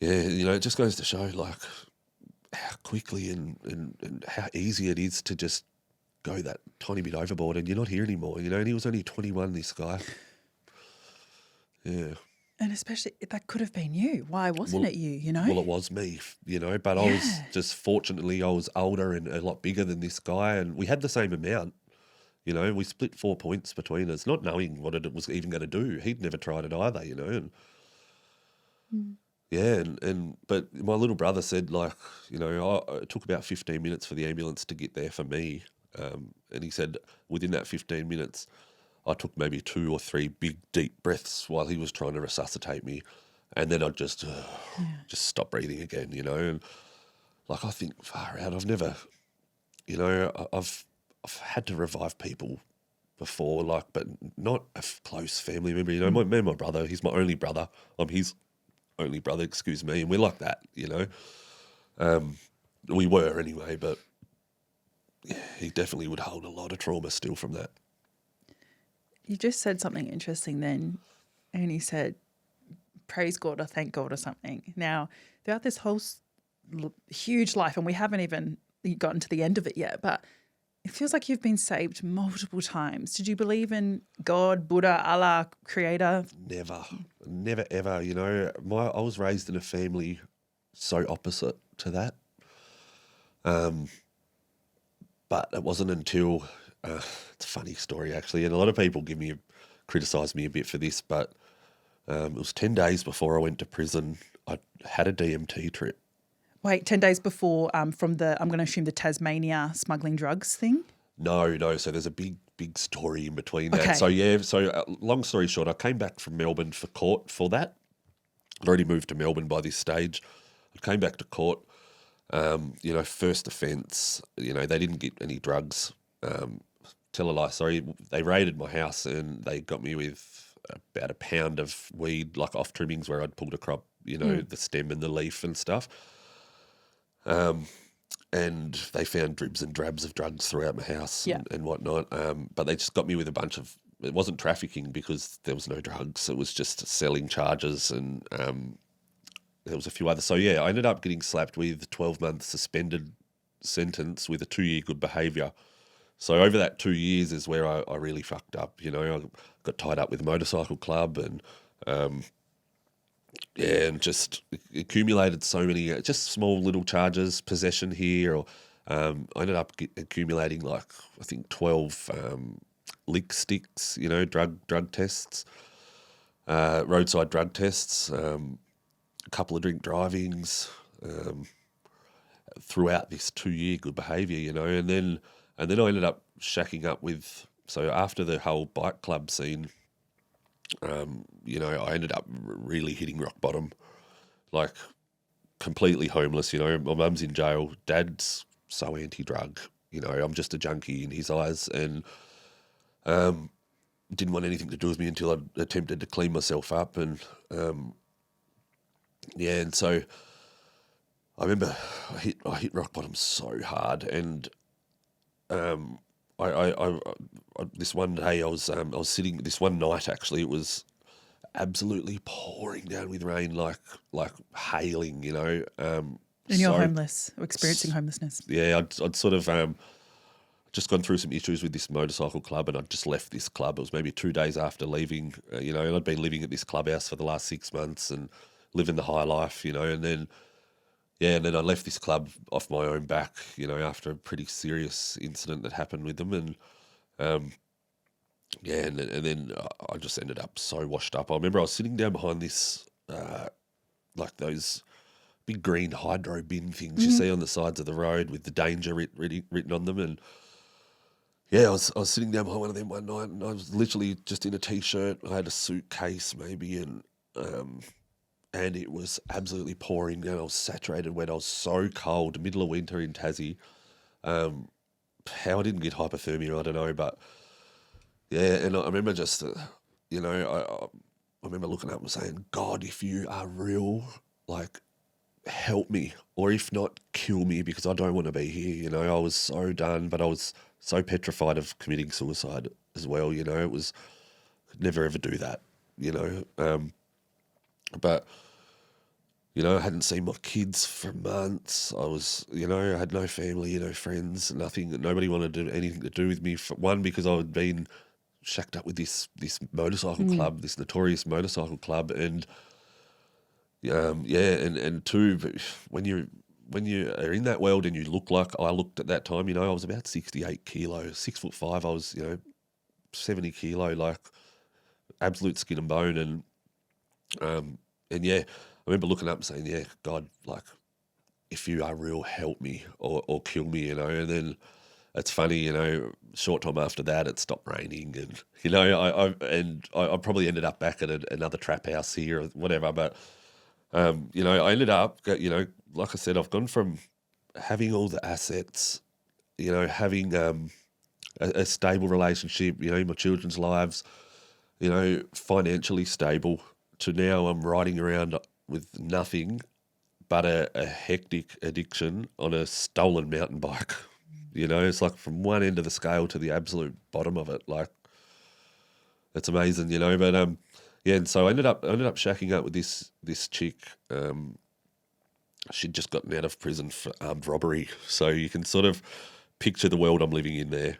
[SPEAKER 2] yeah, it just goes to show like how quickly and how easy it is to just go that tiny bit overboard, and you're not here anymore, and he was only 21, this guy. Yeah.
[SPEAKER 1] And especially, that could have been you. Why wasn't it you,
[SPEAKER 2] Well, it was me, but I was just, fortunately, I was older and a lot bigger than this guy, and we had the same amount. We split 4 points between us, not knowing what it was even going to do. He'd never tried it either, and yeah, but my little brother said, like, it took about 15 minutes for the ambulance to get there for me, and he said within that 15 minutes, I took maybe 2 or 3 big, deep breaths while he was trying to resuscitate me, and then I'd just stop breathing again, and like, I think, far out, I've never, I've had to revive people before, like, but not a close family member. Me and my brother, he's my only brother. I'm his only brother, excuse me, and we're like that, we were anyway, but yeah, he definitely would hold a lot of trauma still from that.
[SPEAKER 1] You just said something interesting then, and he said, praise God or thank God or something. Now, throughout this whole huge life, and we haven't even gotten to the end of it yet, but it feels like you've been saved multiple times. Did you believe in God, Buddha, Allah, Creator?
[SPEAKER 2] Never ever. I was raised in a family so opposite to that. But it wasn't until, it's a funny story actually, and a lot of people criticise me a bit for this, but it was 10 days before I went to prison. I had a DMT trip.
[SPEAKER 1] Wait, 10 days before from I'm going to assume the Tasmania smuggling drugs thing?
[SPEAKER 2] No. So there's a big story in between that.
[SPEAKER 1] Okay.
[SPEAKER 2] So long story short, I came back from Melbourne for court for that. I'd already moved to Melbourne by this stage. I came back to court. First offence, they didn't get any drugs. Tell a lie, sorry. They raided my house and they got me with about a pound of weed, like off trimmings where I'd pulled a crop, the stem and the leaf and stuff. And they found dribs and drabs of drugs throughout my house and whatnot. But they just got me with a bunch of, it wasn't trafficking because there was no drugs. It was just selling charges and there was a few others. So, yeah, I ended up getting slapped with 12-month suspended sentence with a 2-year good behaviour. So over that 2 years is where I really fucked up. I got tied up with a motorcycle club and, and just accumulated so many, just small little charges, possession here. Or I ended up accumulating I think 12 lick sticks, drug tests, roadside drug tests, a couple of drink drivings throughout this 2-year good behaviour, and then I ended up shacking up with, so after the whole bike club scene, I ended up really hitting rock bottom, like completely homeless, my mum's in jail, dad's so anti-drug, I'm just a junkie in his eyes, and didn't want anything to do with me until I attempted to clean myself up, and and so I remember I hit rock bottom so hard, and I this one day I was sitting, this one night actually, it was absolutely pouring down with rain, like hailing,
[SPEAKER 1] And you're homeless, or experiencing homelessness.
[SPEAKER 2] Yeah, I'd sort of just gone through some issues with this motorcycle club, and I'd just left this club. It was maybe 2 days after leaving, and I'd been living at this clubhouse for the last 6 months and living the high life, and then I left this club off my own back, after a pretty serious incident that happened with them, and and then I just ended up so washed up. I remember I was sitting down behind this, like those big green hydro bin things you see on the sides of the road with the danger written on them, and I was sitting down behind one of them one night, and I was literally just in a t-shirt. I had a suitcase maybe, and it was absolutely pouring down. I was saturated wet. I was so cold, middle of winter in Tassie. how I didn't get hypothermia, I don't know, but yeah, and I remember just, I remember looking up and saying, God, if you are real, like, help me, or if not, kill me, because I don't want to be here. I was so done, but I was so petrified of committing suicide as well. It was, could never ever do that. But I hadn't seen my kids for months. I was, I had no family, friends, nothing. Nobody wanted to do anything to do with me. For one, because I had been shacked up with this motorcycle club, this notorious motorcycle club, and and two, but when you are in that world and you look like I looked at that time, I was about 68 kilos, 6'5". I was 70 kilo, like absolute skin and bone, and yeah, I remember looking up and saying, yeah, God, like, if you are real, help me or kill me, and then it's funny, short time after that, it stopped raining, and, I probably ended up back at another trap house here or whatever, but, I ended up, like I said, I've gone from having all the assets, having a stable relationship, my children's lives, financially stable, to now I'm riding around with nothing but a hectic addiction on a stolen mountain bike. It's like from one end of the scale to the absolute bottom of it. Like, it's amazing, but yeah, and so I ended up shacking up with this chick. She'd just gotten out of prison for armed robbery. So you can sort of picture the world I'm living in there.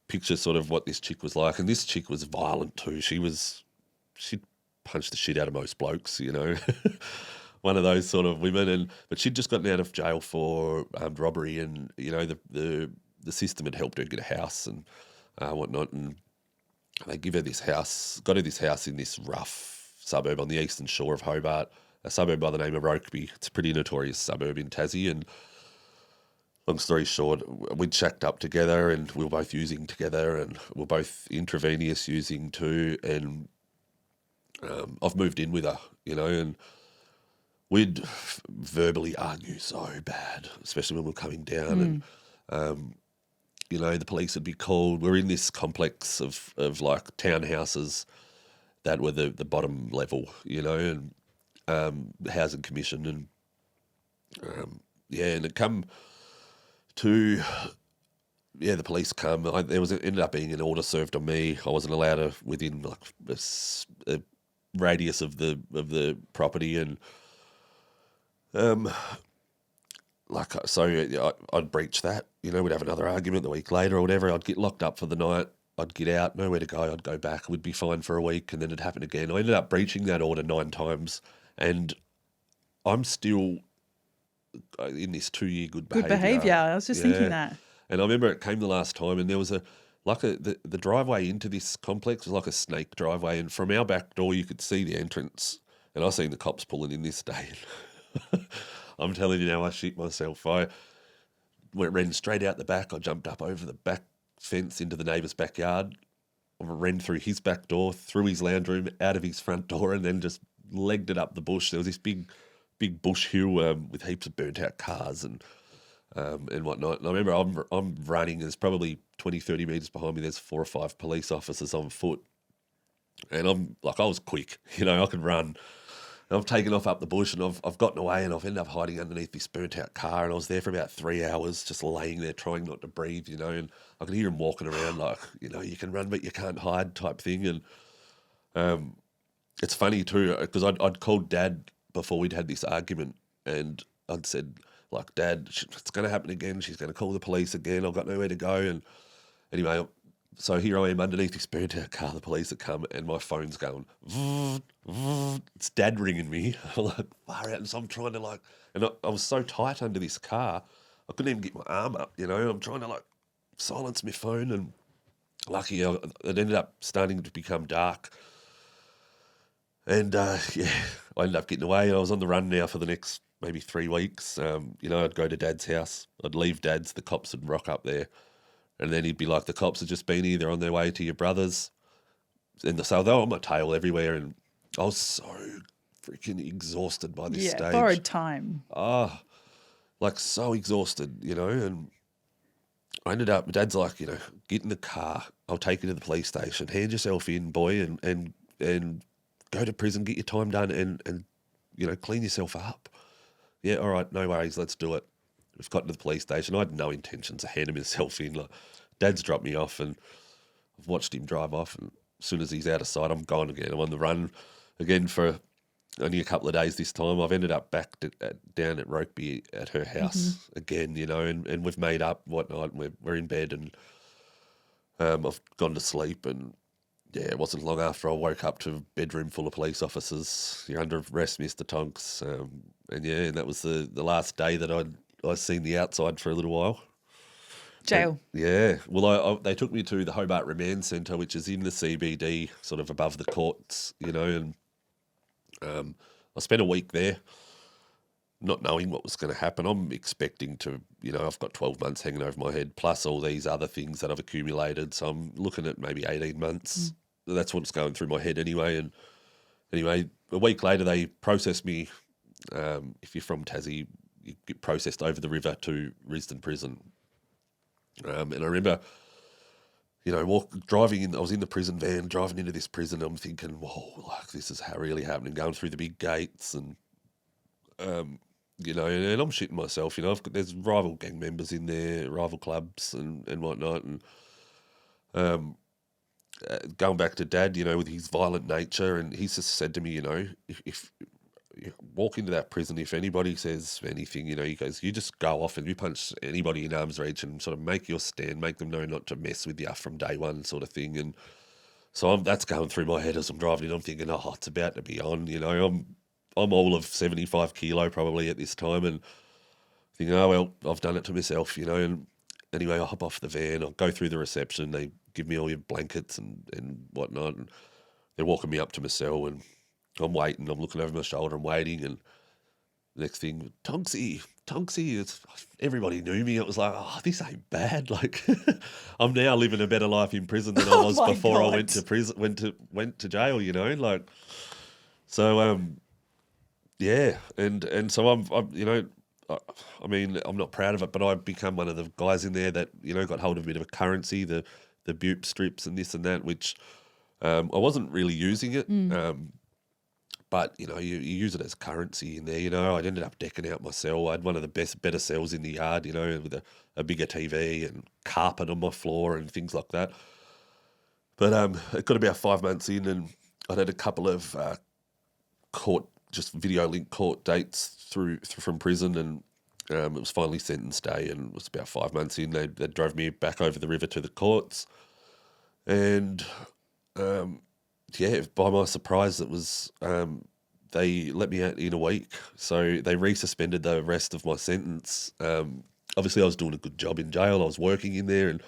[SPEAKER 2] Picture sort of what this chick was like. And this chick was violent too. She'd punch the shit out of most blokes, one of those sort of women. But she'd just gotten out of jail for armed robbery, and the system had helped her get a house and whatnot, and they got her this house in this rough suburb on the eastern shore of Hobart, a suburb by the name of Rokeby. It's a pretty notorious suburb in Tassie, and long story short, we'd shacked up together, and we were both using together, and we were both intravenous using too, and I've moved in with her, and we'd verbally argue so bad, especially when we were coming down, and the police would be called. We're in this complex of like townhouses that were the bottom level, and housing commission, and and it come to the police come. Ended up being an order served on me. I wasn't allowed to within like a radius of the property, and I'd breach that. We'd have another argument the week later or whatever. I'd get locked up for the night. I'd get out, nowhere to go. I'd go back. We'd be fine for a week, and then it'd happen again. I ended up breaching that order 9 times, and I'm still in this 2-year good behaviour.
[SPEAKER 1] Good behaviour. I was just thinking that.
[SPEAKER 2] And I remember it came the last time, and there was the driveway into this complex was like a snake driveway, and from our back door you could see the entrance, and I seen the cops pulling in this day. I'm telling you now, I shit myself. I ran straight out the back. I jumped up over the back fence into the neighbour's backyard. I ran through his back door, through his lounge room, out of his front door, and then just legged it up the bush. There was this big bush hill with heaps of burnt out cars and whatnot. And I remember I'm running. There's probably 20, 30 metres behind me. There's 4 or 5 police officers on foot, and I'm like, I was quick. I could run. And I've taken off up the bush, and I've gotten away, and I've ended up hiding underneath this burnt-out car, and I was there for about 3 hours just laying there trying not to breathe, and I could hear him walking around like, you can run but you can't hide type thing. And it's funny too, because I'd called Dad before we'd had this argument, and I'd said, like, Dad, it's going to happen again. She's going to call the police again. I've got nowhere to go. And anyway, so here I am underneath this burnt-out car. The police have come, and my phone's going, it's Dad ringing me. I'm like, far out. And so I'm trying to and I was so tight under this car, I couldn't even get my arm up, I'm trying to silence my phone, and lucky it ended up starting to become dark. And I ended up getting away, and I was on the run now for the next maybe 3 weeks. I'd go to Dad's house. I'd leave Dad's, the cops would rock up there. And then he'd be like, the cops have just been here, they're on their way to your brother's. And they were on my tail everywhere, and I was so freaking exhausted by this stage.
[SPEAKER 1] Borrowed time.
[SPEAKER 2] So exhausted, and I ended up, Dad's like, get in the car. I'll take you to the police station. Hand yourself in, boy, and go to prison, get your time done and clean yourself up. Yeah, all right, no worries, let's do it. We've got to the police station. I had no intentions of handing myself in. Like, Dad's dropped me off and I've watched him drive off, and as soon as he's out of sight, I'm gone again. I'm on the run again for only a couple of days this time. I've ended up back down at Rokeby at her house again, and we've made up whatnot. And we're in bed, and I've gone to sleep, and yeah, it wasn't long after I woke up to a bedroom full of police officers. You're under arrest, Mr. Tonks. And that was the last day that I'd seen the outside for a little while.
[SPEAKER 1] Jail.
[SPEAKER 2] Yeah. Well, they took me to the Hobart Remand Centre, which is in the CBD, sort of above the courts, and I spent a week there, not knowing what was going to happen. I'm expecting to, I've got 12 months hanging over my head, plus all these other things that I've accumulated. So I'm looking at maybe 18 months. That's what's going through my head anyway. And anyway, a week later, they processed me. If you're from Tassie, you get processed over the river to Risdon Prison. And I remember, driving in, I was in the prison van, driving into this prison. I'm thinking, whoa, like this is really happening, going through the big gates and, and I'm shitting myself, there's rival gang members in there, rival clubs and whatnot. And going back to Dad, with his violent nature, and he's just said to me, if you walk into that prison, if anybody says anything, he goes, you just go off and you punch anybody in arm's reach and sort of make your stand, make them know not to mess with you from day one, sort of thing. And so that's going through my head as I'm driving in. I'm thinking, oh, it's about to be on. I'm all of 75 kilo probably at this time, and thinking, oh well, I've done it to myself, And anyway, I hop off the van, I'll go through the reception. They give me all your blankets and whatnot, and they're walking me up to my cell, and I'm waiting, I'm looking over my shoulder, I'm waiting, and next thing, Tonksy, everybody knew me. It was like, oh, this ain't bad. Like, I'm now living a better life in prison than I was before I went to prison, went to jail, Like, so, yeah, and so I'm I mean, I'm not proud of it, but I've become one of the guys in there that, got hold of a bit of a currency, the bupe strips and this and that, which I wasn't really using it. But, you use it as currency in there, I'd ended up decking out my cell. I had one of the better cells in the yard, with a bigger TV and carpet on my floor and things like that. But it got about 5 months in, and I'd had a couple of just video link court dates from prison, and it was finally sentence day, and it was about 5 months in. They drove me back over the river to the courts, and by my surprise, it was they let me out in a week. So they resuspended the rest of my sentence. Obviously, I was doing a good job in jail. I was working in there, and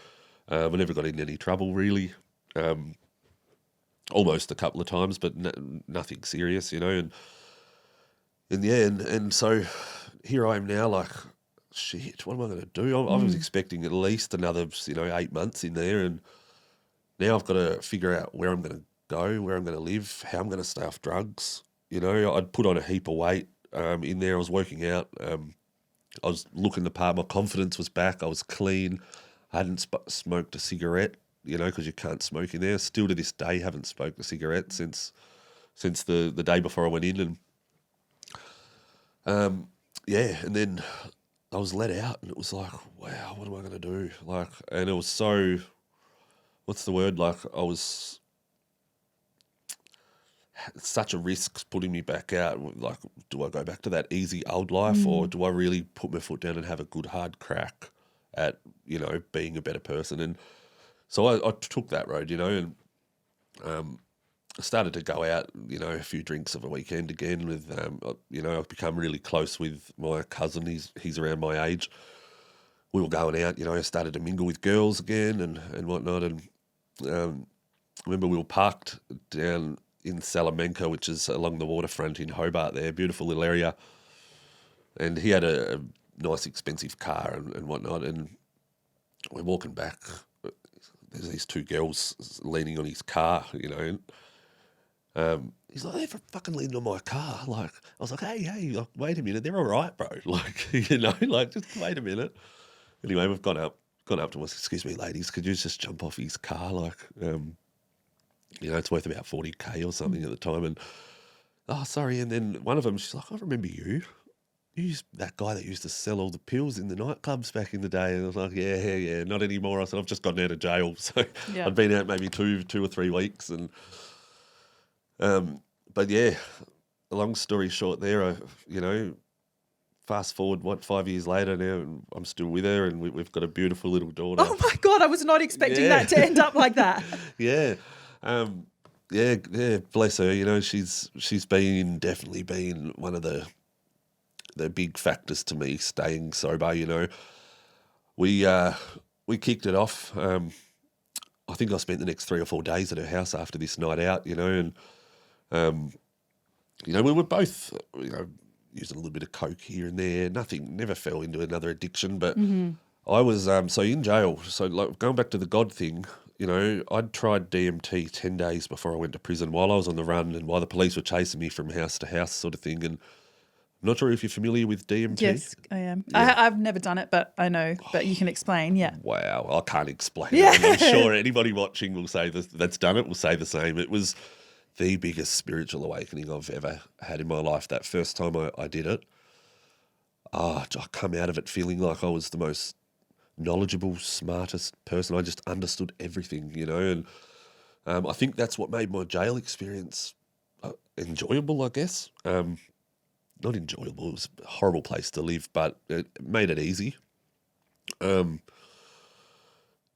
[SPEAKER 2] I never got in any trouble, really. Almost a couple of times, but nothing serious, And in the end, and so here I am now, like, shit, what am I going to do? I was expecting at least another, 8 months in there, and now I've got to figure out where I'm going to go, where I'm going to live, how I'm going to stay off drugs. I'd put on a heap of weight in there. I was working out. I was looking the part. My confidence was back. I was clean. I hadn't smoked a cigarette, because you can't smoke in there. Still to this day, haven't smoked a cigarette since the day before I went in. And and then I was let out, and it was like, wow, what am I going to do? Like, and it was so, what's the word? Like, I was such a risk putting me back out. Like, do I go back to that easy old life, or do I really put my foot down and have a good hard crack at, being a better person? And so I took that road, and I started to go out, a few drinks of a weekend again with, I've become really close with my cousin. He's around my age. We were going out, I started to mingle with girls again and whatnot. And I remember we were parked down in Salamanca, which is along the waterfront in Hobart there, beautiful little area. And he had a nice expensive car and whatnot. And we're walking back. There's these two girls leaning on his car, he's like, they're fucking leaning on my car. Like, I was like, hey, like, wait a minute, they're all right, bro. Like, just wait a minute. Anyway, we've gone up. gone up to him, excuse me, ladies, could you just jump off his car? Like, it's worth about 40K or something at the time. And, oh, sorry. And then one of them, she's like, I remember you. You're that guy that used to sell all the pills in the nightclubs back in the day. And I was like, yeah, not anymore. I said, I've just gotten out of jail. So
[SPEAKER 1] Yeah.
[SPEAKER 2] I'd been out maybe two or 3 weeks. And, but yeah, long story short there, fast forward, 5 years later now, and I'm still with her, and we've got a beautiful little daughter.
[SPEAKER 1] Oh my God, I was not expecting that to end up like that.
[SPEAKER 2] Yeah. Yeah, bless her. She's definitely been one of the big factors to me staying sober. We kicked it off. I think I spent the next 3 or 4 days at her house after this night out, and we were both, using a little bit of coke here and there. Never fell into another addiction, but I was so in jail. So like going back to the God thing, I'd tried DMT 10 days before I went to prison while I was on the run and while the police were chasing me from house to house sort of thing. And I'm not sure if you're familiar with DMT.
[SPEAKER 1] Yes, I am.
[SPEAKER 2] Yeah.
[SPEAKER 1] I've never done it, but I know. But you can explain, yeah.
[SPEAKER 2] Wow, I can't explain
[SPEAKER 1] Yeah.
[SPEAKER 2] it. I'm sure anybody watching will say that's done it will say the same. It was the biggest spiritual awakening I've ever had in my life. That first time I did it, I come out of it feeling like I was the most knowledgeable, smartest person. I just understood everything, and I think that's what made my jail experience enjoyable, I guess. Not enjoyable, it was a horrible place to live, but it made it easy. And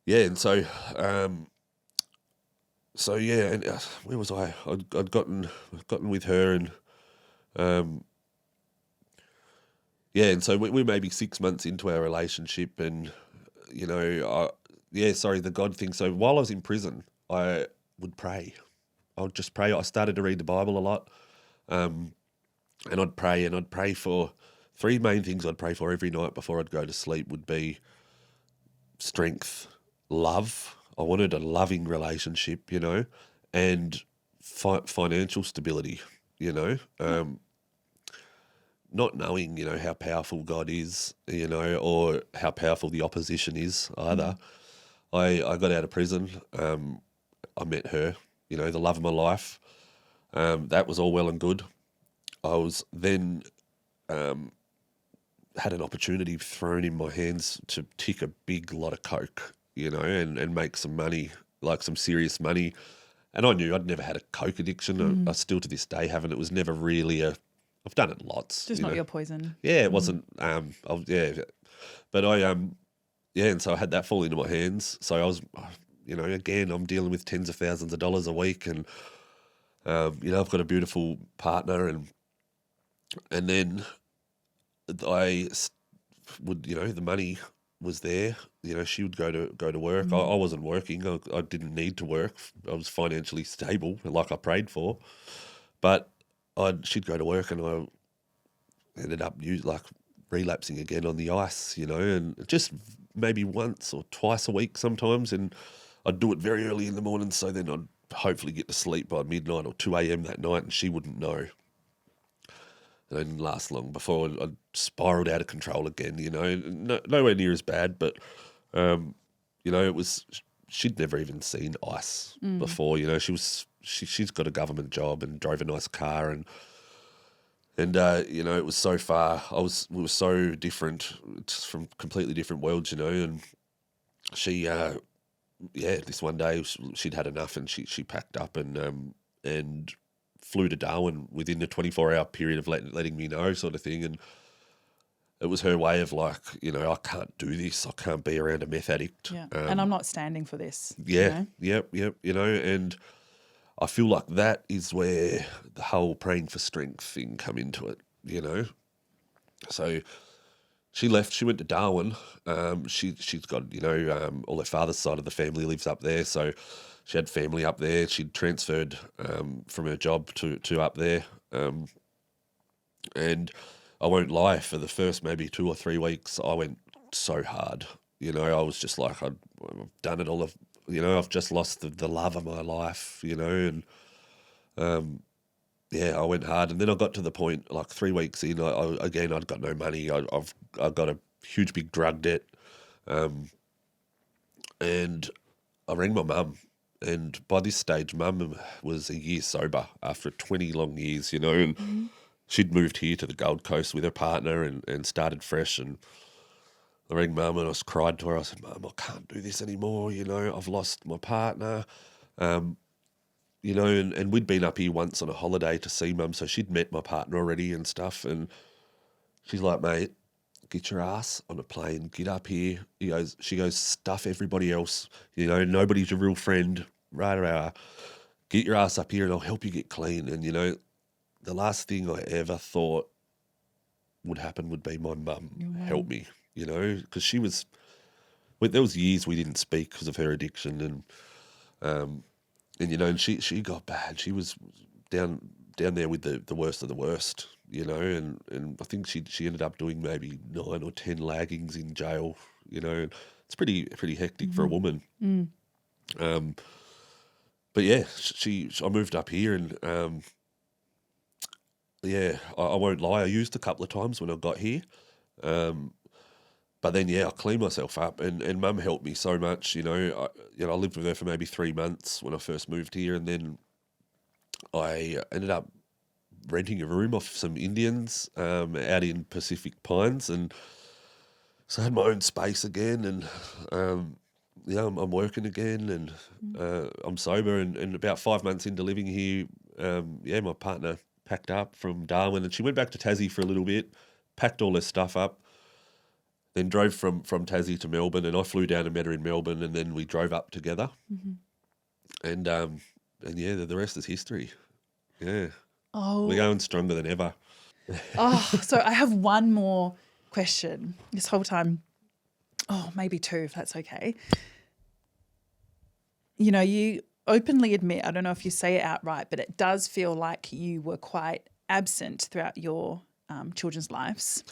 [SPEAKER 2] where was I? I'd gotten with her, and and so we may be 6 months into our relationship, and the God thing. So while I was in prison, I would pray. I would just pray. I started to read the Bible a lot, and I'd pray for 3 main things. I'd pray for every night before I'd go to sleep would be strength, love. I wanted a loving relationship, and financial stability, not knowing, how powerful God is, or how powerful the opposition is either. I got out of prison. I met her, the love of my life. That was all well and good. I was then had an opportunity thrown in my hands to tick a big lot of coke, and make some money, like some serious money. And I knew I'd never had a coke addiction. I still to this day haven't. It was never really I've done it lots.
[SPEAKER 1] Just not your poison.
[SPEAKER 2] Yeah, it wasn't. But and so I had that fall into my hands. So I was, again, I'm dealing with tens of thousands of dollars a week, and I've got a beautiful partner, and then I would, the money was there. She would go to work. I wasn't working. I didn't need to work. I was financially stable, like I prayed for. But she'd go to work, and I ended up relapsing again on the ice, and just maybe once or twice a week sometimes. And I'd do it very early in the morning, so then I'd hopefully get to sleep by midnight or 2 a.m. that night, and she wouldn't know. And it didn't last long before I spiraled out of control again, nowhere near as bad, but, it was, she'd never even seen ice before, she's got a government job and drove a nice car, and it was so far, we were so different, just from completely different worlds, and she, this one day she'd had enough, and she packed up and flew to Darwin within the 24-hour period of letting me know, sort of thing. And it was her way of I can't do this. I can't be around a meth addict.
[SPEAKER 1] Yeah. And I'm not standing for this.
[SPEAKER 2] Yeah. Yep. And I feel like that is where the whole praying for strength thing come into it, So she left. She went to Darwin. She's got, all her father's side of the family lives up there. So she had family up there. She'd transferred from her job to up there. And I won't lie, for the first maybe 2 or 3 weeks, I went so hard. I was just like, I've done it all. I've just lost the love of my life, and I went hard. And then I got to the point, 3 weeks in, I'd got no money. I've got a huge big drug debt. And I rang my mum. And by this stage, mum was a year sober after 20 long years, you know, and she'd moved here to the Gold Coast with her partner and started fresh. And I rang mum and I cried to her. I said, Mum, I can't do this anymore, you know, I've lost my partner. You know, and we'd been up here once on a holiday to see mum, so she'd met my partner already and stuff. And she's like, mate, get your ass on a plane, get up here. She goes, stuff everybody else. You know, nobody's your real friend. Right. Get your ass up here and I'll help you get clean. And, you know, the last thing I ever thought would happen would be my mum help me, you know, because she was, there was years we didn't speak because of her addiction. And you know, and she got bad. She was down there with the worst of the worst, you know, and I think she ended up doing maybe 9 or 10 laggings in jail, you know. And it's pretty hectic for a woman. But yeah, I moved up here and yeah, I won't lie, I used a couple of times when I got here. But then, yeah, I cleaned myself up and mum helped me so much, you know. I lived with her for maybe 3 months when I first moved here, and then I ended up renting a room off some Indians out in Pacific Pines, and so I had my own space again, and yeah, I'm working again, and I'm sober, and about 5 months into living here, yeah, my partner packed up from Darwin, and she went back to Tassie for a little bit, packed all her stuff up, then drove from Tassie to Melbourne, and I flew down and met her in Melbourne, and then we drove up together. And yeah, the rest is history. Yeah.
[SPEAKER 1] Oh.
[SPEAKER 2] We're going stronger than ever.
[SPEAKER 1] So I have one more question this whole time. Oh, maybe 2 if that's okay. You know, you openly admit, I don't know if you say it outright, but it does feel like you were quite absent throughout your children's lives.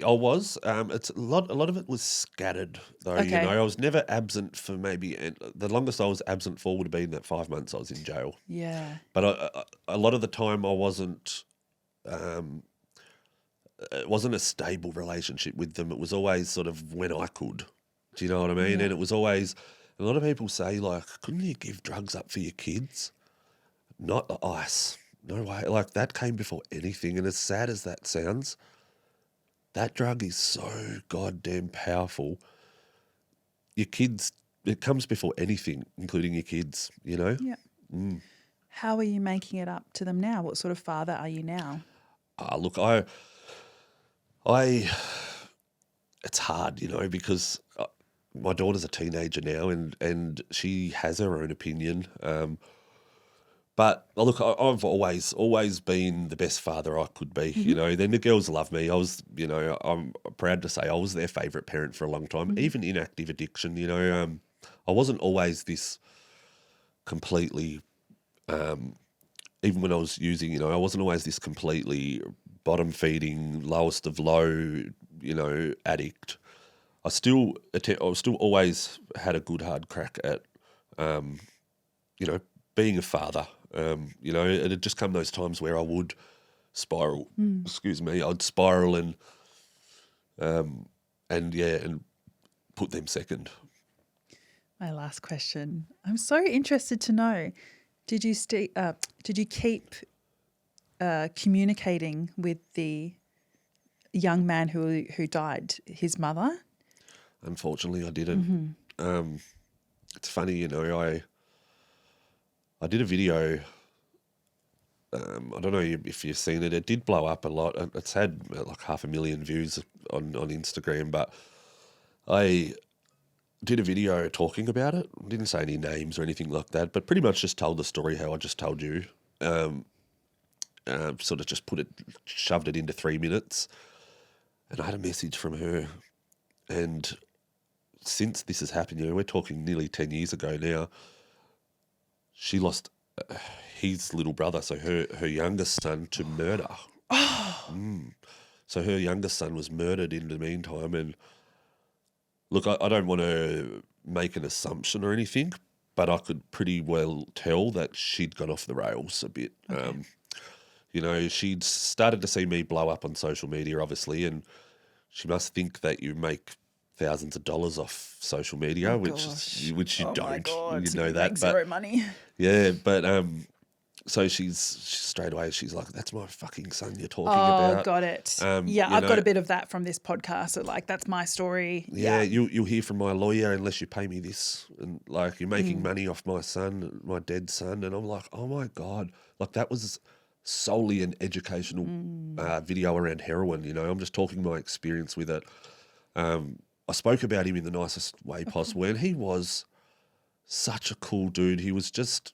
[SPEAKER 2] I was. It's a lot of it was scattered though.
[SPEAKER 1] Okay.
[SPEAKER 2] You know, I was never absent for maybe the longest I was absent for would have been that 5 months I was in jail.
[SPEAKER 1] Yeah.
[SPEAKER 2] But a lot of the time I wasn't. It wasn't a stable relationship with them. It was always sort of when I could. Do you know what I mean?
[SPEAKER 1] Yeah.
[SPEAKER 2] And it was always. A lot of people say like, couldn't you give drugs up for your kids? Not the ice. No way. Like that came before anything. And as sad as that sounds. That drug is so goddamn powerful. Your kids, it comes before anything, including your kids, you know?
[SPEAKER 1] Yeah. How are you making it up to them now? What sort of father are you now?
[SPEAKER 2] Look, it's hard, you know, because my daughter's a teenager now and she has her own opinion. But look, I've always been the best father I could be. You know, then the girls love me. I was, you know, I'm proud to say I was their favourite parent for a long time, even in active addiction. You know, I wasn't always this completely, even when I was using, you know, I wasn't always this completely bottom feeding, lowest of low, you know, addict. I still always had a good hard crack at, you know, being a father. You know, it had just come those times where I would spiral. Excuse me, I'd spiral and put them second.
[SPEAKER 1] My last question. I'm so interested to know. Did you keep communicating with the young man who died, his mother?
[SPEAKER 2] Unfortunately, I didn't. It's funny, you know, I did a video, I don't know if you've seen it. It did blow up a lot. It's had like 500,000 views on Instagram, but I did a video talking about it. Didn't say any names or anything like that, but pretty much just told the story how I just told you. Sort of just shoved it into 3 minutes. And I had a message from her. And since this has happened, you know, we're talking nearly 10 years ago now, she lost his little brother, so her youngest son, to murder. So her youngest son was murdered in the meantime. And look, I don't want to make an assumption or anything, but I could pretty well tell that she'd gone off the rails a bit. Okay. You know, she'd started to see me blow up on social media, obviously, and she must think that you make thousands of dollars off social media, which you
[SPEAKER 1] Oh my
[SPEAKER 2] don't,
[SPEAKER 1] God.
[SPEAKER 2] you
[SPEAKER 1] So
[SPEAKER 2] know
[SPEAKER 1] you
[SPEAKER 2] that,
[SPEAKER 1] make
[SPEAKER 2] but
[SPEAKER 1] zero money.
[SPEAKER 2] yeah, but so she's straight away. She's like, "That's my fucking son you're talking
[SPEAKER 1] Oh,
[SPEAKER 2] about."
[SPEAKER 1] got it.
[SPEAKER 2] You
[SPEAKER 1] I've got
[SPEAKER 2] know,
[SPEAKER 1] a bit of that from this podcast. So like, that's my story.
[SPEAKER 2] yeah, you'll hear from my lawyer unless you pay me this, and like you're making money off my son, my dead son, and I'm like, oh my God, like that was solely an educational video around heroin. You know, I'm just talking my experience with it. I spoke about him in the nicest way possible, and he was such a cool dude. He was just,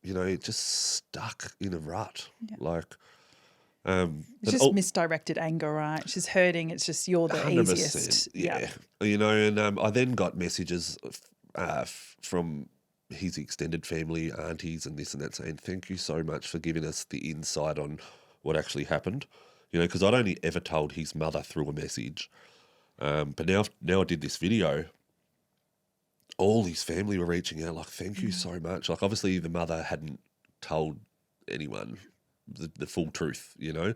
[SPEAKER 2] you know, just stuck in a rut, like.
[SPEAKER 1] It's
[SPEAKER 2] but
[SPEAKER 1] just misdirected anger, right? She's hurting. It's just you're the
[SPEAKER 2] 100%,
[SPEAKER 1] easiest.
[SPEAKER 2] yeah. You know, and I then got messages from his extended family, aunties and this and that saying, thank you so much for giving us the insight on what actually happened. You know, because I'd only ever told his mother through a message. But now I did this video, all his family were reaching out like, thank you so much. Like obviously the mother hadn't told anyone the full truth, you know.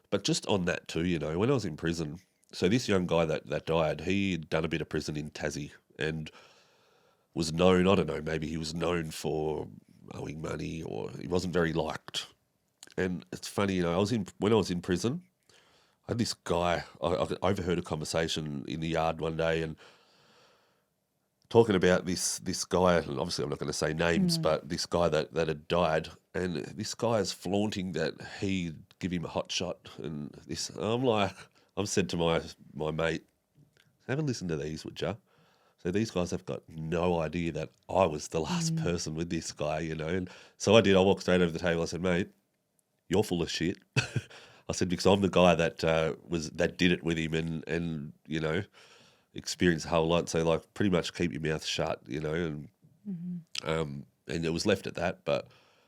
[SPEAKER 2] But just on that too, you know, when I was in prison, so this young guy that died, he'd done a bit of prison in Tassie and was known, I don't know, maybe he was known for owing money or he wasn't very liked. And it's funny, you know, when I was in prison, I had this guy, I overheard a conversation in the yard one day and talking about this guy, and obviously I'm not going to say names, but this guy that had died, and this guy is flaunting that he'd give him a hot shot, and this, I'm said to my mate, have a listen to these, would ya? So these guys have got no idea that I was the last person with this guy, you know, and so I did. I walked straight over the table. I said, mate, you're full of shit. I said, because I'm the guy that did it with him, and you know, experienced a whole lot. So like, pretty much keep your mouth shut, you know, and it was left at that. But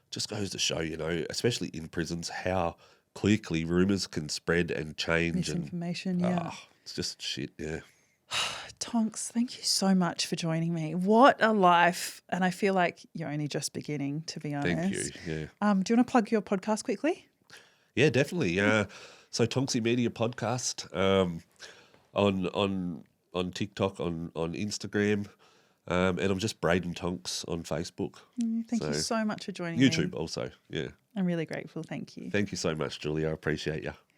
[SPEAKER 2] just goes to show, you know, especially in prisons, how quickly rumours can spread and change.
[SPEAKER 1] Misinformation,
[SPEAKER 2] and, it's just shit, yeah.
[SPEAKER 1] Tonks, thank you so much for joining me. What a life. And I feel like you're only just beginning, to be honest.
[SPEAKER 2] Thank you, yeah.
[SPEAKER 1] Do you want to plug your podcast quickly?
[SPEAKER 2] Yeah, definitely. So Tonksy Media Podcast on TikTok, on Instagram, and I'm just Braiden Tonks on Facebook.
[SPEAKER 1] Thank you so much for joining me.
[SPEAKER 2] YouTube also, yeah.
[SPEAKER 1] I'm really grateful. Thank you.
[SPEAKER 2] Thank you so much, Julia. I appreciate you.